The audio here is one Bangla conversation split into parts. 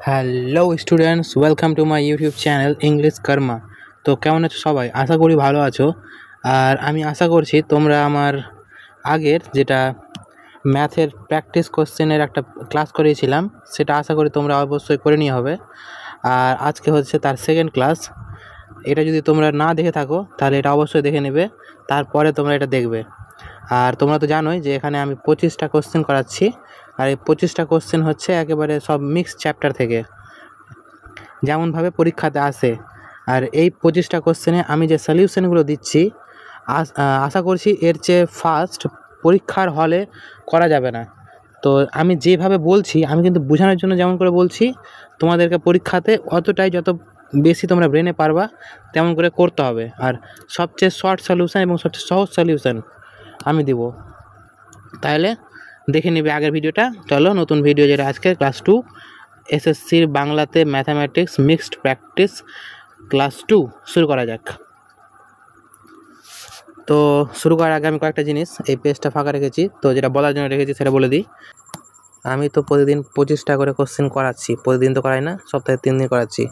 Hello students, welcome to my YouTube channel English Karma. তো কেমন আছো সবাই? আশা করি ভালো আছো। আর আমি আশা করছি তোমরা আমার আগের যেটা ম্যাথের প্র্যাকটিস কোশ্চেনের একটা ক্লাস করিয়েছিলাম সেটা আশা করি তোমরা অবশ্যই করে নিয়ে হবে। আর আজকে হচ্ছে তার সেকেন্ড ক্লাস। এটা যদি তোমরা না দেখে থাকো তাহলে এটা অবশ্যই দেখে নেবে, তারপরে তোমরা এটা দেখবে। আর তোমরা তো জানোই যে এখানে আমি 25টা কোশ্চেন করাচ্ছি, আর এই 25টা কোশ্চেন হচ্ছে একেবারে সব মিক্স চ্যাপ্টার থেকে, যেমনভাবে পরীক্ষাতে আসে। আর এই 25টা কোশ্চেনে আমি যে সলিউশনগুলো দিচ্ছি আশা করছি এর চেয়ে ফাস্ট পরীক্ষার হলে করা যাবে না। তো আমি যেভাবে বলছি আমি কিন্তু বোঝানোর জন্য যেমন করে বলছি, তোমাদেরকে পরীক্ষাতে অতটাই যত বেশি তোমরা ব্রেনে পারবা তেমন করে করতে হবে। আর সবচেয়ে শর্ট সলিউশন এবং সবচেয়ে সহজ সলিউশন আমি দিব। তাহলে দেখে নিবে আগের ভিডিওটা। চলো নতুন ভিডিও, যেটা আজকে ক্লাস 2 এসএসসির বাংলাতে ম্যাথামেটিক্স মিক্সড প্র্যাকটিস ক্লাস 2 শুরু করা যাক। তো শুরু করার আগে আমি কয়েকটা জিনিস এই পেজটা ফাঁকা রেখেছি, তো যেটা বলার জন্য রেখেছি সেটা বলে দিই। আমি তো প্রতিদিন 25টা করে কোশ্চেন করাচ্ছি, প্রতিদিন তো করাই না, সপ্তাহে 3 দিন করাচ্ছি।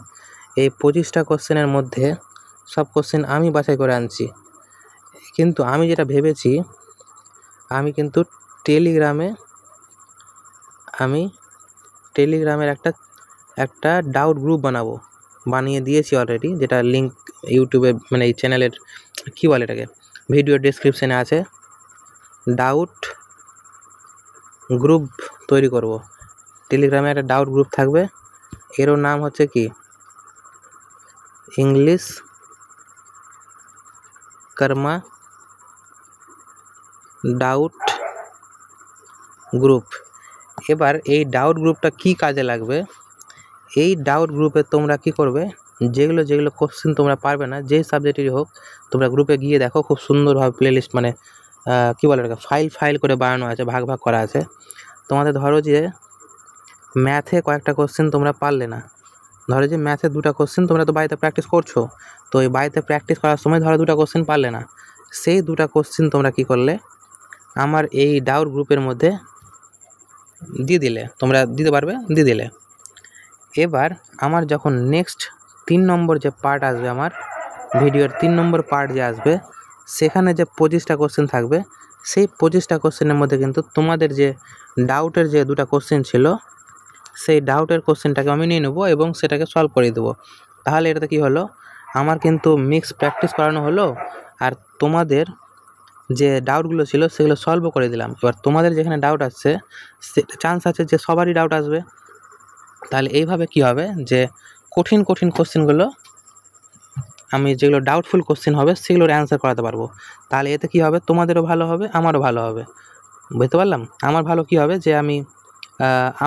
এই 25টা কোশ্চেনের মধ্যে সব কোশ্চেন আমি বাছাই করে আনছি, কিন্তু আমি যেটা ভেবেছি আমি কিন্তু টেলিগ্রামের একটা ডাউট গ্রুপ বানিয়ে দিয়েছি অলরেডি, যেটা লিঙ্ক ইউটিউবে মানে এই চ্যানেলের কী বলে এটাকে, ভিডিও ডেসক্রিপশানে আছে। ডাউট গ্রুপ তৈরি করব, টেলিগ্রামে একটা ডাউট গ্রুপ থাকবে, এরও নাম হচ্ছে কি ইংলিশ কর্মা ডাউট গ্রুপ। এবার এই ডাউট গ্রুপটা কি কাজে লাগবে, এই ডাউট গ্রুপে তোমরা কি করবে, যেগুলো কোশ্চেন তোমরা পারবে না, যেই সাবজেক্টেরই হোক, তোমরা গ্রুপে গিয়ে দেখো খুব সুন্দরভাবে প্লেলিস্ট মানে কী বলে এটাকে, ফাইল করে বানানো আছে, ভাগ করা আছে। তোমাদের ধরো যে ম্যাথে কয়েকটা কোশ্চেন তোমরা পারলে না, ধরো যে ম্যাথে 2টা কোশ্চেন তোমরা তো বাড়িতে প্র্যাকটিস করছো, তো এই বাড়িতে প্র্যাকটিস করার সময় ধরো 2টা কোশ্চেন পারলে না, সেই 2টা কোশ্চেন তোমরা কি করলে আমার এই ডাউট গ্রুপের মধ্যে দিয়ে দিলে, তোমরা দিতে পারবে, দিয়ে দিলে। এবার আমার যখন নেক্সট 3 নম্বর যে পার্ট আসবে, আমার ভিডিওর 3 নম্বর পার্ট যে আসবে, সেখানে যে 25টা কোশ্চেন থাকবে, সেই 25টা কোশ্চেনের মধ্যে কিন্তু তোমাদের যে ডাউটের যে 2টা কোশ্চেন ছিল, সেই ডাউটের কোশ্চেনটাকে আমি নিয়ে নেবো এবং সেটাকে সলভ করে দেবো। তাহলে এটাতে কী হলো, আমার কিন্তু মিক্স প্র্যাকটিস করানো হলো, আর তোমাদের যে ডাউটগুলো ছিল সেগুলো সলভও করে দিলাম। এবার তোমাদের যেখানে ডাউট আসছে চান্স আছে যে সবারই ডাউট আসবে, তাহলে এইভাবে কি হবে যে কঠিন কোশ্চেনগুলো আমি, যেগুলো ডাউটফুল কোশ্চেন হবে সেগুলোর অ্যান্সার করাতে পারবো। তাহলে এতে কী হবে, তোমাদেরও ভালো হবে, আমারও ভালো হবে। বুঝতে পারলাম? আমার ভালো কী হবে যে আমি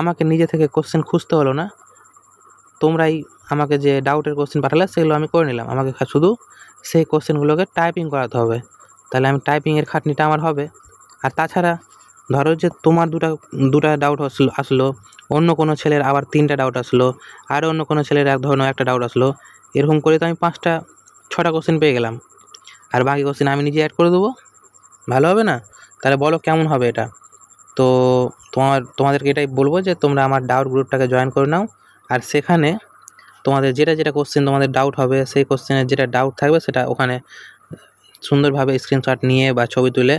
আমাকে নিজে থেকে কোশ্চেন খুঁজতে হলো না, তোমরাই আমাকে যে ডাউটের কোশ্চেন পাঠালে সেগুলো আমি করে নিলাম, আমাকে শুধু সেই কোশ্চেনগুলোকে টাইপিং করাতে হবে। তাহলে আমি টাইপিংয়ের খাটনিটা আমার হবে। আর তাছাড়া ধরো যে তোমার দুটা ডাউট আসলো, অন্য কোনো ছেলের আবার 3টা ডাউট আসলো, আরও অন্য কোনো ছেলের এক ধরনের একটা ডাউট আসলো, এরকম করে তো আমি 5টা 6টা কোশ্চেন পেয়ে গেলাম, আর বাকি কোশ্চেন আমি নিজে অ্যাড করে দেবো। ভালো হবে না? তাহলে বলো কেমন হবে এটা? তো তোমাদেরকে এটাই বলবো যে তোমরা আমার ডাউট গ্রুপটাকে জয়েন করে নাও, আর সেখানে তোমাদের যেটা কোশ্চেন তোমাদের ডাউট হবে, সেই কোশ্চেনের যেটা ডাউট থাকবে সেটা ওখানে সুন্দরভাবে স্ক্রিনশট নিয়ে বা ছবি তুলে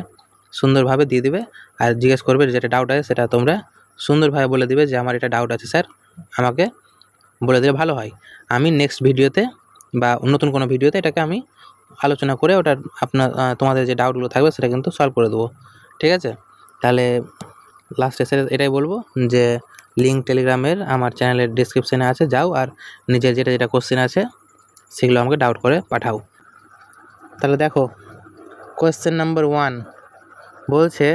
সুন্দরভাবে দিয়ে দিবে, আর জিজ্ঞেস করবে যেটা ডাউট আছে সেটা তোমরা সুন্দরভাবে বলে দিবে যে আমার এটা ডাউট আছে স্যার, আমাকে বলে দিলে ভালো হয়। আমি নেক্সট ভিডিওতে বা নতুন কোনো ভিডিওতে এটাকে আমি আলোচনা করে ওটার তোমাদের যে ডাউটগুলো থাকবে সেটা কিন্তু সলভ করে দেবো। ঠিক আছে? তাহলে লাস্টে এটাই বলবো যে লিঙ্ক টেলিগ্রামের আমার চ্যানেলের ডিসক্রিপশানে আছে, যাও আর নিজের যেটা কোশ্চেন আছে সেগুলো আমাকে ডাউট করে পাঠাও। তাহলে দেখো কোয়েশ্চেন নাম্বার 1 বলছে,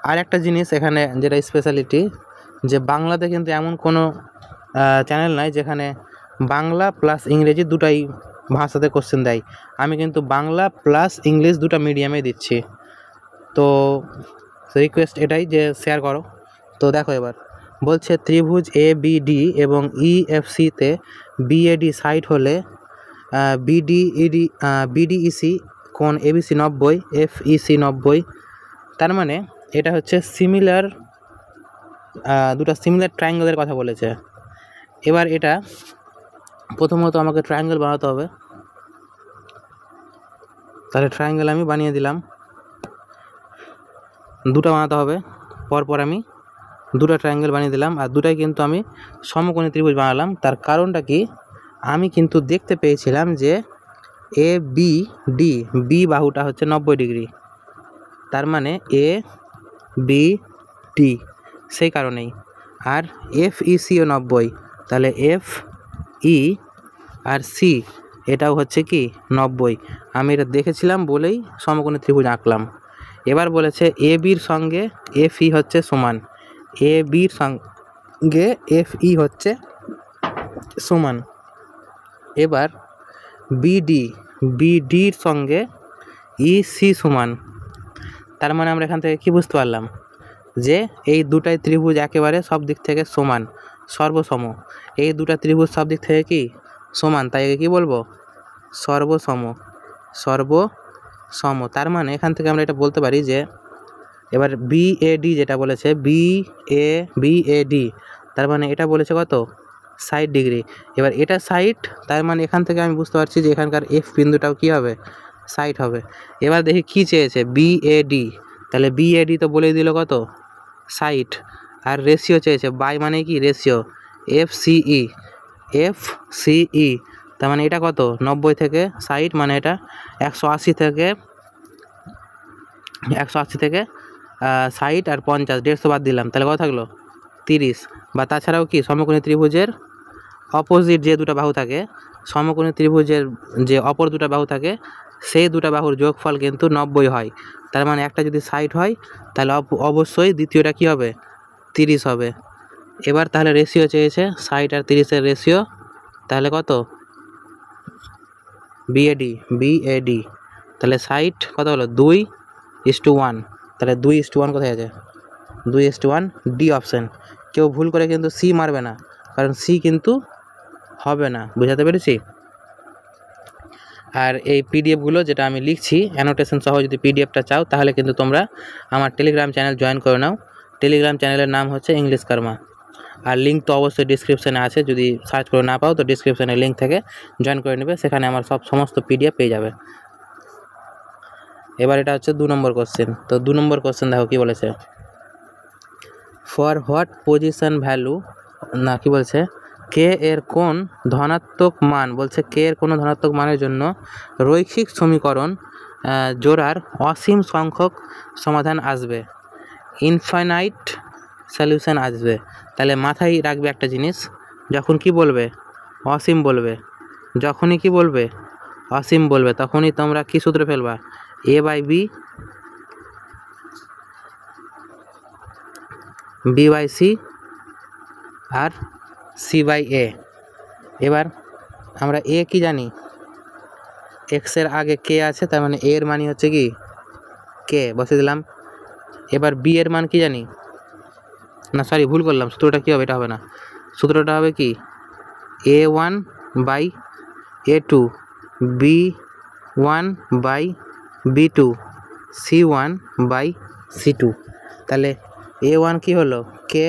আর একটা জিনিস এখানে যেটা স্পেশালিটি, যে বাংলাতে কিন্তু এমন কোনো চ্যানেল নাই যেখানে বাংলা প্লাস ইংরেজি দুটাই ভাষাতে কোশ্চেন দেয়। আমি কিন্তু বাংলা প্লাস ইংলিশ দুটো মিডিয়ামে দিচ্ছি। তো রিকোয়েস্ট এটাই যে শেয়ার করো। তো দেখো এবার বলছে, ত্রিভুজ ABD এবং EFCতে BAD সাইড হলে BDEC কোণ ABC 90, FEC 90। তার মানে এটা হচ্ছে দুটো সিমিলার ট্রায়াঙ্গলের কথা বলেছে। এবার এটা প্রথমত আমাকে ট্রায়াঙ্গেল বানাতে হবে, তাহলে ট্রায়াঙ্গেল আমি বানিয়ে দিলাম। দুটো বানাতে হবে, পরপর আমি দুটো ট্রায়াঙ্গেল বানিয়ে দিলাম। আর দুটাই কিন্তু আমি সমকোণী ত্রিভুজ বানালাম। তার কারণটা কি, আমি কিন্তু দেখতে পেয়েছিলাম যে এ বি ডি, বি বাহুটা হচ্ছে 90 ডিগ্রি, তার মানে এ বি ডি, সেই কারণেই। আর এফ ই সিও 90, তাহলে এফ ই আর সি এটাও হচ্ছে কি 90। আমি এটা দেখেছিলাম বলেই সমকোণী ত্রিভুজ আঁকলাম। এবার বলেছে এ বির সঙ্গে এফ ই হচ্ছে সমান, এ বির সঙ্গে এফ ই হচ্ছে সমান। এবার বিডি, বিডির সঙ্গে ই সি সমান। তার মানে আমরা এখান থেকে কি বুঝতে পারলাম, যে এই দুটাই ত্রিভুজ একেবারে সব দিক থেকে সমান, সর্বসম। এই দুটা ত্রিভুজ সব দিক থেকে কি সমান, তাই একে কী বলবো, সর্বসম, সর্বসম। তার মানে এখান থেকে আমরা এটা বলতে পারি যে এবার বিএডি যেটা বলেছে, বিএডি, তার মানে এটা বলেছে কত, 60 ডিগ্রি। এবার এটা 60, তার মানে এখান থেকে আমি বুঝতে পারছি যে এখানকার এফ বিন্দুটাও কী হবে, 60 হবে। এবার দেখি কি চেয়েছে, বিএডি, তাহলে বিএডি তো বলেই দিল কত, 60। আর রেশিও চেয়েছে, বাই মানে কি রেশিও, এফ সিই, তার মানে এটা কত, 90 থেকে 60, মানে এটা 180 থেকে 60 আর 50, 150 বাদ দিলাম, তাহলে কত থাকলো 30। বা তাছাড়াও কি সমকোণী ত্রিভুজের অপোজিট যে দুটো বাহু থাকে, সমকোণী ত্রিভুজের যে অপর দুটো বাহু থাকে, সেই দুটো বাহুর যোগফল কিন্তু 90 হয়। তার মানে একটা যদি 60 হয়, তাহলে অবশ্যই দ্বিতীয়টা কি হবে, 30 হবে। এবার তাহলে রেশিও চেয়েছে 60 আর 30-এর রেশিও, তাহলে কত, বিএডি, তাহলে 60 কত হলো 2:1, তাহলে 2:1 কোথায় আছে, 2:1, ডি অপশান। কেউ ভুল করে কিন্তু সি মারবে না, কারণ সি কিন্তু হবে না, বুঝাতে পেরেছি। আর এই পিডিএফগুলো যেটা আমি লিখছি অ্যানোটেশন সহ, যদি পিডিএফটা চাও তাহলে কিন্তু তোমরা আমার টেলিগ্রাম চ্যানেল জয়েন করে নাও। টেলিগ্রাম চ্যানেলের নাম হচ্ছে ইংলিশ কর্মা, আর লিঙ্ক তো অবশ্যই ডিসক্রিপশানে আছে, যদি সার্চ করে না পাও তো ডিসক্রিপশানে লিঙ্ক থেকে জয়েন করে নেবে, সেখানে আমার সমস্ত পিডিএফ পেয়ে যাবে। এবার এটা হচ্ছে 2 নম্বর কোশ্চেন। তো 2 নম্বর কোশ্চেন দেখো কি বলেছে, ফর হোয়াট পজিশন ভ্যালু, না কি বলছে, কে এর কোন ধনাত্মক মান, বলছে কে এর কোনো ধনাত্মক মানের জন্য রৈখিক সমীকরণ জোড়ার অসীম সংখ্যক সমাধান আসবে, ইনফাইনাইট সলিউশন আসবে। তাহলে মাথায় রাখবে একটা জিনিস, যখন কি বলবে অসীম বলবে, যখনই কি বলবে অসীম বলবে, তখনই তোমরা কি সূত্র ফেলবা, A by B, B by C, আর সি বাই এ। এবার আমরা এ কি জানি, এক্সের আগে কে আছে, তার মানে এর মানই হচ্ছে কি কে, বসে দিলাম। এবার বি এর মান কি জানি, না সরি ভুল করলাম, সূত্রটা কী হবে, এটা হবে না, সূত্রটা হবে কি A1 by A2, B1 by B2, C1 by C2। তাহলে A1 কি হলো কে,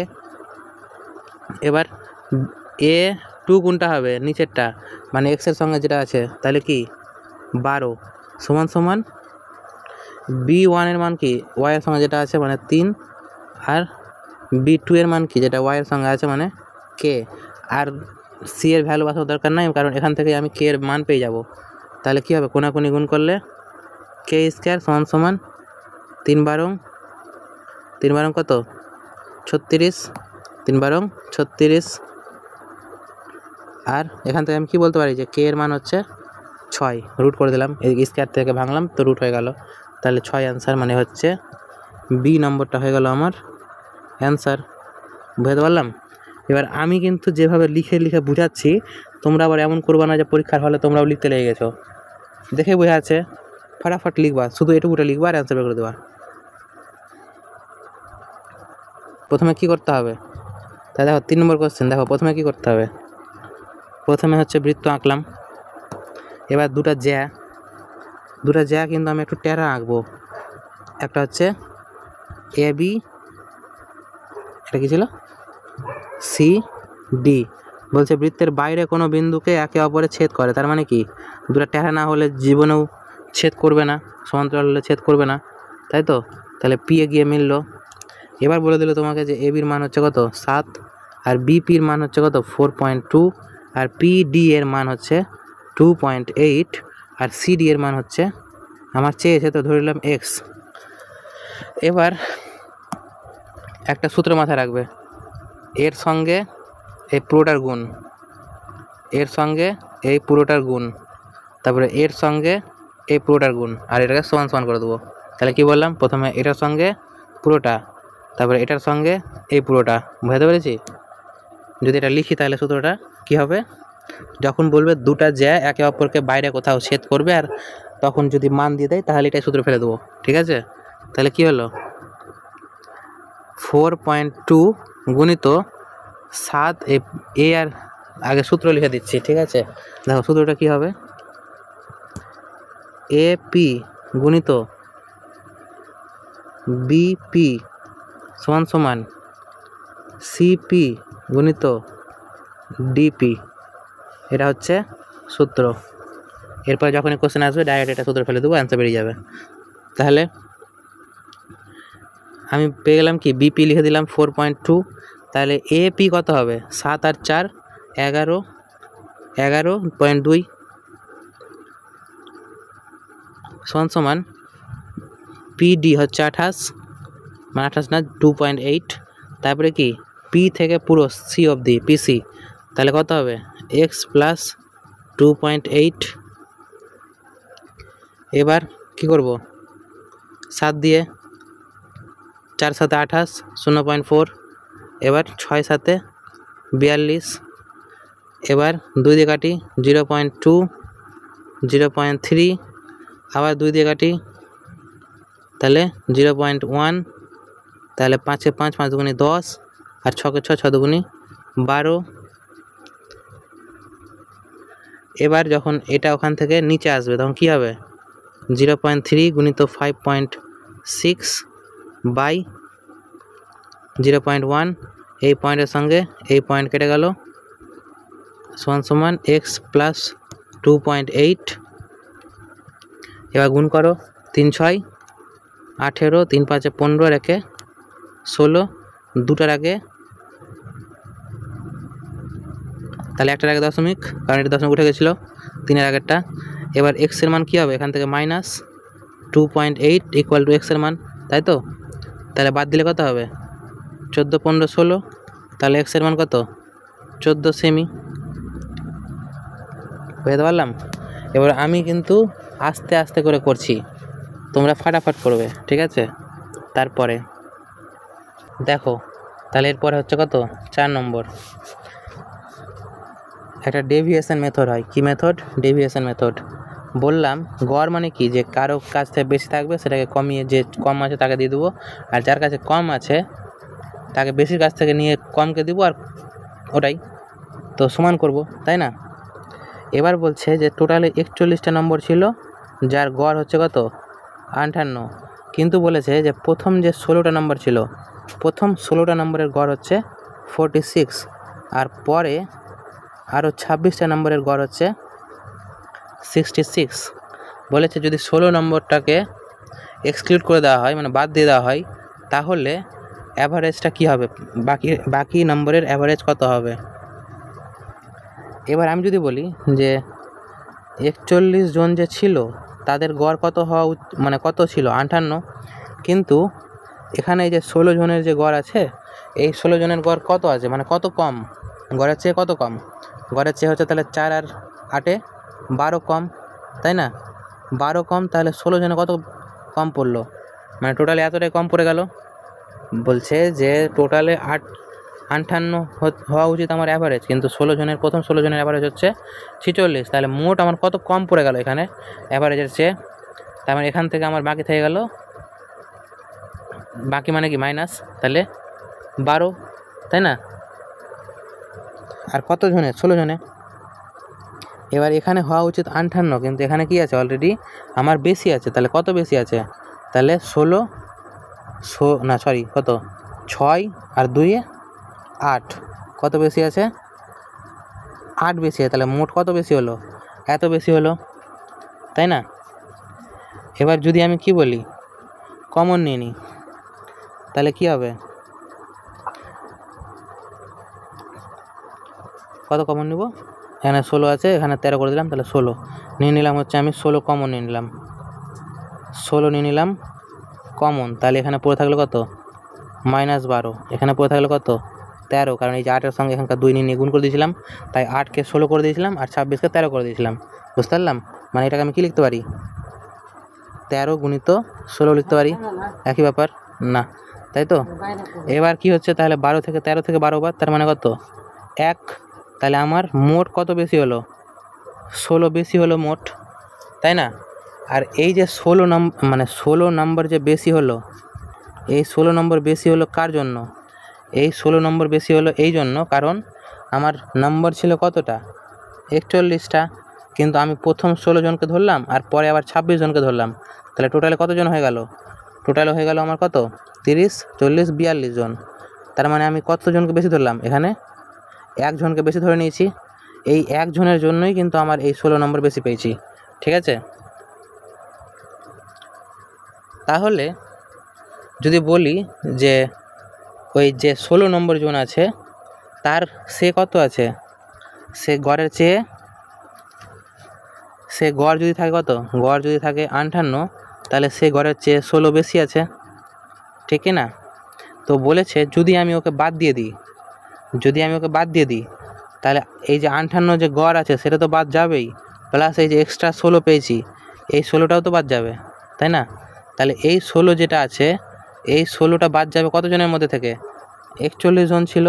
এবার A2 কোনটা হবে, নিচেরটা, মানে এক্সের সঙ্গে যেটা আছে, তাহলে কি 12 সমান সমান B1 এর মান কি ওয়াইয়ের সঙ্গে যেটা আছে মানে 3, আর B2 এর মান কি যেটা ওয়াইয়ের সঙ্গে আছে মানে কে। আর সি এর ভ্যালু বাঁচানোর দরকার নাই, কারণ এখান থেকে আমি কে এর মান পেয়ে যাব। তাহলে কী হবে, কোনাকুনি গুণ করলে কে স্কোয়ার সমান সমান 3 বারং কত 36, 3 বারং 36। আর এখান থেকে আমি কি বলতে পারি যে কে এর মান হচ্ছে 6, রুট করে দিলাম, এই স্কোয়ার থেকে ভাঙলাম তো রুট হয়ে গেল, তাহলে 6 অ্যান্সার, মানে হচ্ছে বি নম্বরটা হয়ে গেল আমার অ্যান্সার। বুঝতে পারলাম। এবার আমি কিন্তু যেভাবে লিখে বুঝাচ্ছি, তোমরা আবার এমন করবা না যে পরীক্ষার হলে তোমরাও লিখতে লেগে গেছো, দেখে বোঝা আছে, ফটাফট লিখবা, শুধু এটুকুটা লিখবা আর অ্যান্সার বের করে দেবা। প্রথমে কি করতে হবে, তাই দেখো 3 নম্বর কোশ্চেন, দেখো প্রথমে কি করতে হবে, প্রথমে হচ্ছে বৃত্ত আঁকলাম। এবার দুটা জ্যা কিন্তু আমি একটু টেরা আঁকবো, একটা হচ্ছে AB, এটা কি ছিল, CD, বলছে বৃত্তের বাইরে কোনো বিন্দুকে একে অপরে ছেদ করে, তার মানে কি দুটো টেরা না হলে জীবনেও ছেদ করবে না, সমান্তরাল হলে ছেদ করবে না, তাই তো? তাহলে পি এ গিয়ে মিললো। এবার বলে দিল তোমাকে যে এ বির মান হচ্ছে কত 7, আর বিপির মান হচ্ছে কত 4.2, আর পিডি এর মান হচ্ছে 2.8, আর সিডি এর মান হচ্ছে আমার চেয়েছে তো ধরে নিলাম এক্স। এবার একটা সূত্র মাথায় রাখবে, এর সঙ্গে এই পুরোটার গুণ, এর সঙ্গে এই পুরোটার গুণ, তারপরে এর সঙ্গে এই পুরোটার গুণ, আর এটাকে সমান সমান করে দেবো। তাহলে কি বললাম, প্রথমে এটার সঙ্গে পুরোটা, তারপরে এটার সঙ্গে এই পুরোটা। বুঝতে পেরেছি? যদি এটা লিখি তাহলে সূত্রটা কি হবে, যখন বলবে দুটা জ্যা একে অপরকে বাইরে কোথাও ছেদ করবে আর তখন যদি মান দিয়ে দেয় তাহলে এটাই সূত্র ফেলে দেবো। ঠিক আছে? তাহলে কি হলো 4.2 গুণিত 7, এ আর আগে সূত্র লিখে দিচ্ছি। ঠিক আছে, দেখো সূত্রটা কি হবে, এপি গুণিত বিপি সমান সমান সিপি গুণিত ডিপি। এটা হচ্ছে সূত্র। এরপর যখনই কোশ্চেন আসবে ডাইরেক্ট এটা সূত্র ফেলে দেবো, অ্যান্সার বেরিয়ে যাবে। তাহলে আমি পেয়ে গেলাম কি, বিপি লিখে দিলাম 4.2, তাহলে এপি কত হবে 7 আর 4 11, 11.2 সমান সমান পিডি হচ্ছে 28, মানে 28 না 2.8, তারপরে কি পি থেকে পুরো সি অবধি পিসি, তাহলে কত হবে এক্স প্লাস 2.8। এবার কি করব, 7 দিয়ে 4 7 28 0.4, এবার 6 7 42, এবার 2 দিয়ে কাটি 0.2 0.3, আবার 2 দিয়ে কাটি তাহলে 0.1, তাহলে 5 5 5 দুগুণি 10, আর 6 6 6 দুগুণি 12। এবার যখন এটা ওখান থেকে নিচে আসবে তখন কি হবে 0.3 গুণিত 5.6 বাই 0.1, এই পয়েন্টের সঙ্গে এই পয়েন্ট কেটে গেল, সমান সমান এক্স প্লাস 2.8। এবার গুণ করো 3 6 18, 3 5 15, রেখে 16, দুটার আগে তাহলে একটার আগে দশমিক, কারণ এটা দশমিক উঠে গেছিলো 3-এর আগেরটা। এবার এক্সের মান কী হবে, এখান থেকে মাইনাস 2.8 ইকুয়াল টু এক্সের মান, তাই তো? তাহলে বাদ দিলে কত হবে 14 15 16, তাহলে এক্সের মান কত 14 সেমি। বুঝতে পারলাম? এবার আমি কিন্তু আস্তে আস্তে করে করছি, তোমরা ফাটাফাট করবে। ঠিক আছে, তারপরে দেখো তাহলে এরপরে হচ্ছে কত 4 নম্বর, একটা ডেভিয়েশন মেথড হয়। কি মেথড? Deviation method. বললাম গড় মানে কি, যে কারো কাছ থেকে বেশি থাকবে সেটাকে কমিয়ে, যে কম আছে তাকে দিয়ে দেবো, আর যার কাছে কম আছে তাকে বেশির কাছ থেকে নিয়ে কমকে দেবো, আর ওটাই তো সমান করব, তাই না? এবার বলছে যে টোটালে 41টা নম্বর ছিল, যার গড় হচ্ছে কত 58, কিন্তু বলেছে যে প্রথম যে 16টা নম্বর ছিল, প্রথম 16টা নম্বরের গড় হচ্ছে 46, আর পরে আরও 26টা নম্বরের গড় হচ্ছে 66। বলেছে যদি 16 নম্বরটাকে এক্সক্লুড করে দেওয়া হয়, মানে বাদ দিয়ে দেওয়া হয়, তাহলে অ্যাভারেজটা কী হবে, বাকি নম্বরের অ্যাভারেজ কত হবে। এবার আমি যদি বলি যে 41 জন যে ছিল তাদের গড় কত হওয়া মানে কত ছিল 58, কিন্তু এখানে এই যে 16 জনের যে গড় আছে, এই 16 জনের গড় কত আছে, মানে কত কম, গড়ের চেয়ে কত কম, গড়ের চেয়ে হচ্ছে তাহলে 4 আর 8 12 কম, তাই না? 12 কম, তাহলে 16 জনে কত কম পড়লো, মানে টোটালে এতটাই কম পড়ে গেল। বলছে যে টোটালে 58 হওয়া উচিত আমার অ্যাভারেজ, কিন্তু 16 জনের প্রথম 16 জনের অ্যাভারেজ হচ্ছে 46, তাহলে মোট আমার কত কম পড়ে গেল এখানে অ্যাভারেজের চেয়ে। তার মানে এখান থেকে আমার বাকি থেকে গেল, বাকি মানে কি মাইনাস, তাহলে 12, তাই না? আর কত জনে 16 জনে। এবার এখানে হওয়া উচিত 58, কিন্তু এখানে কি আছে অলরেডি আমার বেশি আছে, তাহলে কত বেশি আছে, তাহলে 16 না সরি কত 6 আর 2 8, কত বেশি আছে 8 বেশি হয়, তাহলে মোট কত বেশি হলো? এত বেশি হলো, তাই না? এবার যদি আমি কি বলি, কমন নিয়ে নিই, তাহলে কি হবে? কত কমন নিব? এখানে 16 আছে, এখানে 13 করে দিলাম, তাহলে 16 নিয়ে নিলাম। হচ্ছে আমি 16 কমন নিয়ে নিলাম, 16 নিয়ে নিলাম কমন। তাহলে এখানে পড়ে থাকলো কত? -12। এখানে পড়ে থাকলো কত? 13, কারণ এই যে 8-এর সঙ্গে এখানকার 2 নিয়ে গুণ করে দিয়েছিলাম, তাই 8কে 16 করে দিয়েছিলাম আর 26কে 13 করে দিয়েছিলাম। বুঝতে পারলাম? মানে এটাকে আমি কি লিখতে পারি? 13 গুণিত 16 লিখতে পারি। একই ব্যাপার না, তাই তো? এবার কি হচ্ছে, তাহলে 12 থেকে 13 থেকে 12 বাদ, তার মানে কত? 1। তাহলে আমার মোট কত বেশি হলো? 16 বেশি হলো মোট, তাই না? আর এই যে 16 নম্বর যে বেশি হলো, এই 16 নম্বর বেশি হলো কার জন্য? এই 16 নম্বর বেশি হলো এই জন্য, কারণ আমার নম্বর ছিল কতটা? 41টা, কিন্তু আমি প্রথম 16 জনকে ধরলাম আর পরে আবার 26 জনকে ধরলাম, তাহলে টোটালে কতজন হয়ে গেল? টোটালে হয়ে গেল আমার কত? 30, 40, 42 জন। তার মানে আমি কতজনকে বেশি ধরলাম? এখানে 1 জনকে বেশি ধরে নিয়েছি। এই 1 জনের জন্যই কিন্তু আমার এই 16 নম্বর বেশি পেয়েছি, ঠিক আছে? তাহলে যদি বলি যে ওই যে 16 নম্বর জন আছে তার সে কত আছে? সে গড়ের চেয়ে, সে গড় যদি থাকে কত? গড় যদি থাকে 58, তাহলে সে গড়ের চেয়ে 16 বেশি আছে, ঠিক কি না? তো বলেছে যদি আমি ওকে বাদ দিয়ে দিই, তাহলে এই যে 58 যে গড় আছে সেটা তো বাদ যাবেই, প্লাস এই যে এক্সট্রা 16 পেয়েছি, এই 16টাও তো বাদ যাবে, তাই না? তাহলে এই 16 যেটা আছে, এই 16টা বাদ যাবে কতজনের মধ্যে থেকে? 41 জন ছিল।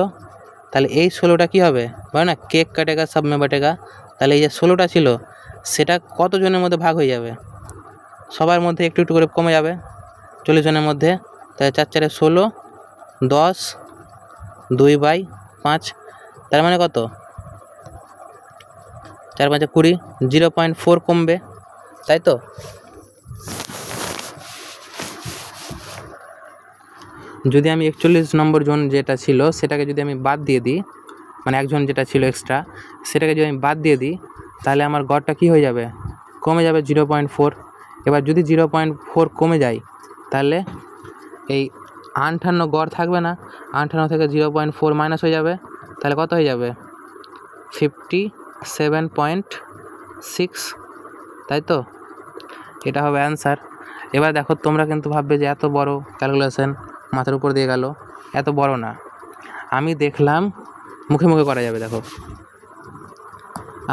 তাহলে এই 16টা কী হবে? বলে না কেক কাটেগা সব মে বাটেগা। তাহলে এই যে 16টা ছিল সেটা কতজনের মধ্যে ভাগ হয়ে যাবে? সবার মধ্যে একটু একটু করে কমে যাবে, 40 জনের মধ্যে। তাহলে 4 4 16, 10, 2/5, তার মানে কত? 4 5 20, 0.4 কমবে, তাই তো? যদি আমি 41 নম্বর জন যেটা ছিল সেটাকে যদি আমি বাদ দিয়ে দিই, মানে একজন যেটা ছিল এক্সট্রা সেটাকে যদি আমি বাদ দিয়ে দিই, তাহলে আমার গড়টা কী হয়ে যাবে? কমে যাবে 0.4। এবার যদি 0.4 কমে যায়, তাহলে এই 58 গড় থাকবে না, 58 থেকে 0.4 মাইনাস হয়ে যাবে, তাহলে কত হয়ে যাবে? 57.6, তাই তো? এটা হবে অ্যান্সার। এবার দেখো তোমরা কিন্তু ভাববে যে এত বড় ক্যালকুলেশন মাথার উপর দিয়ে গেল, এত বড় না। আমি দেখলাম মুখে মুখে করা যাবে। দেখো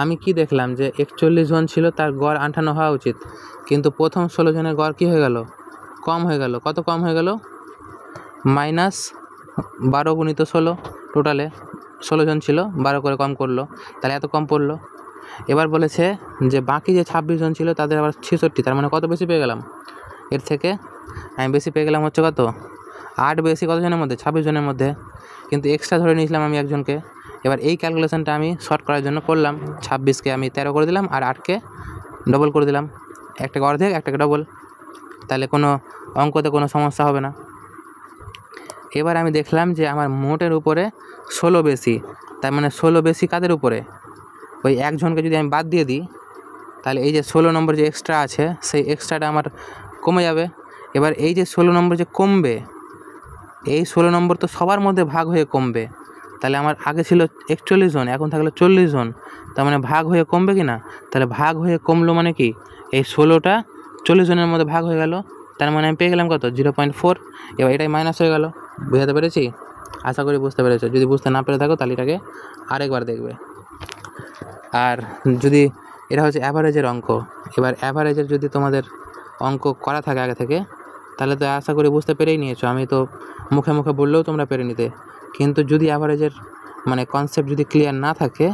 আমি কি দেখলাম যে 41 জন ছিল, তার গড় 58 হওয়া উচিত, কিন্তু প্রথম 16 জনের গড় কী হয়ে গেল? কম হয়ে গেল। কত কম হয়ে গেল? -12 গুণিত 16। টোটালে 16 জন ছিল, 12 করে কম করলো, তাহলে এত কম পড়লো। এবার বলেছে যে বাকি যে 26 জন ছিল তাদের আবার 66, তার মানে কত বেশি পেয়ে গেলাম? এর থেকে আমি বেশি পেয়ে গেলাম হচ্ছে কত? 8 বেশি কত জনের মধ্যে? 26 জনের মধ্যে, কিন্তু এক্সট্রা ধরে নিয়েছিলাম আমি একজনকে। এবার এই ক্যালকুলেশনটা আমি শর্ট করার জন্য করলাম, 26কে আমি 13 করে দিলাম আর 8কে ডবল করে দিলাম, একটাকে অর্ধেক একটাকে ডবল, তাহলে কোনো অঙ্কতে কোনো সমস্যা হবে না। এবার আমি দেখলাম যে আমার মোটের উপরে 16 বেশি, তার মানে 16 বেশি কাদের উপরে? ওই একজনকে যদি আমি বাদ দিয়ে দিই, তাহলে এই যে 16 নম্বর যে এক্সট্রা আছে সেই এক্সট্রাটা আমার কমে যাবে। এবার এই যে 16 নম্বর যে কমবে, এই 16 নম্বর তো সবার মধ্যে ভাগ হয়ে কমবে, তাহলে আমার আগে ছিল 41 জন, এখন থাকলো 40 জন, তার মানে ভাগ হয়ে কমবে কি না? তাহলে ভাগ হয়ে কমলো মানে কি? এই 16টা 40 জনের মধ্যে ভাগ হয়ে গেল, তার মানে আমি পেয়ে গেলাম কত? 0.4। এবার এটাই মাইনাস হয়ে গেল। বুঝাতে পেরেছি? আশা করি বুঝতে পেরেছো। যদি বুঝতে না পেরে থাকো তাহলে এটাকে আরেকবার দেখবে। আর যদি এটা হচ্ছে অ্যাভারেজের অঙ্ক, এবার অ্যাভারেজের যদি তোমাদের অঙ্ক করা থাকে আগে থেকে, তাহলে তো আশা করি বুঝতে পেরেই নিয়েছো। আমি তো মুখে মুখে বললেও তোমরা পেরে নিতে, কিন্তু যদি অ্যাভারেজের মানে কনসেপ্ট যদি ক্লিয়ার না থাকে,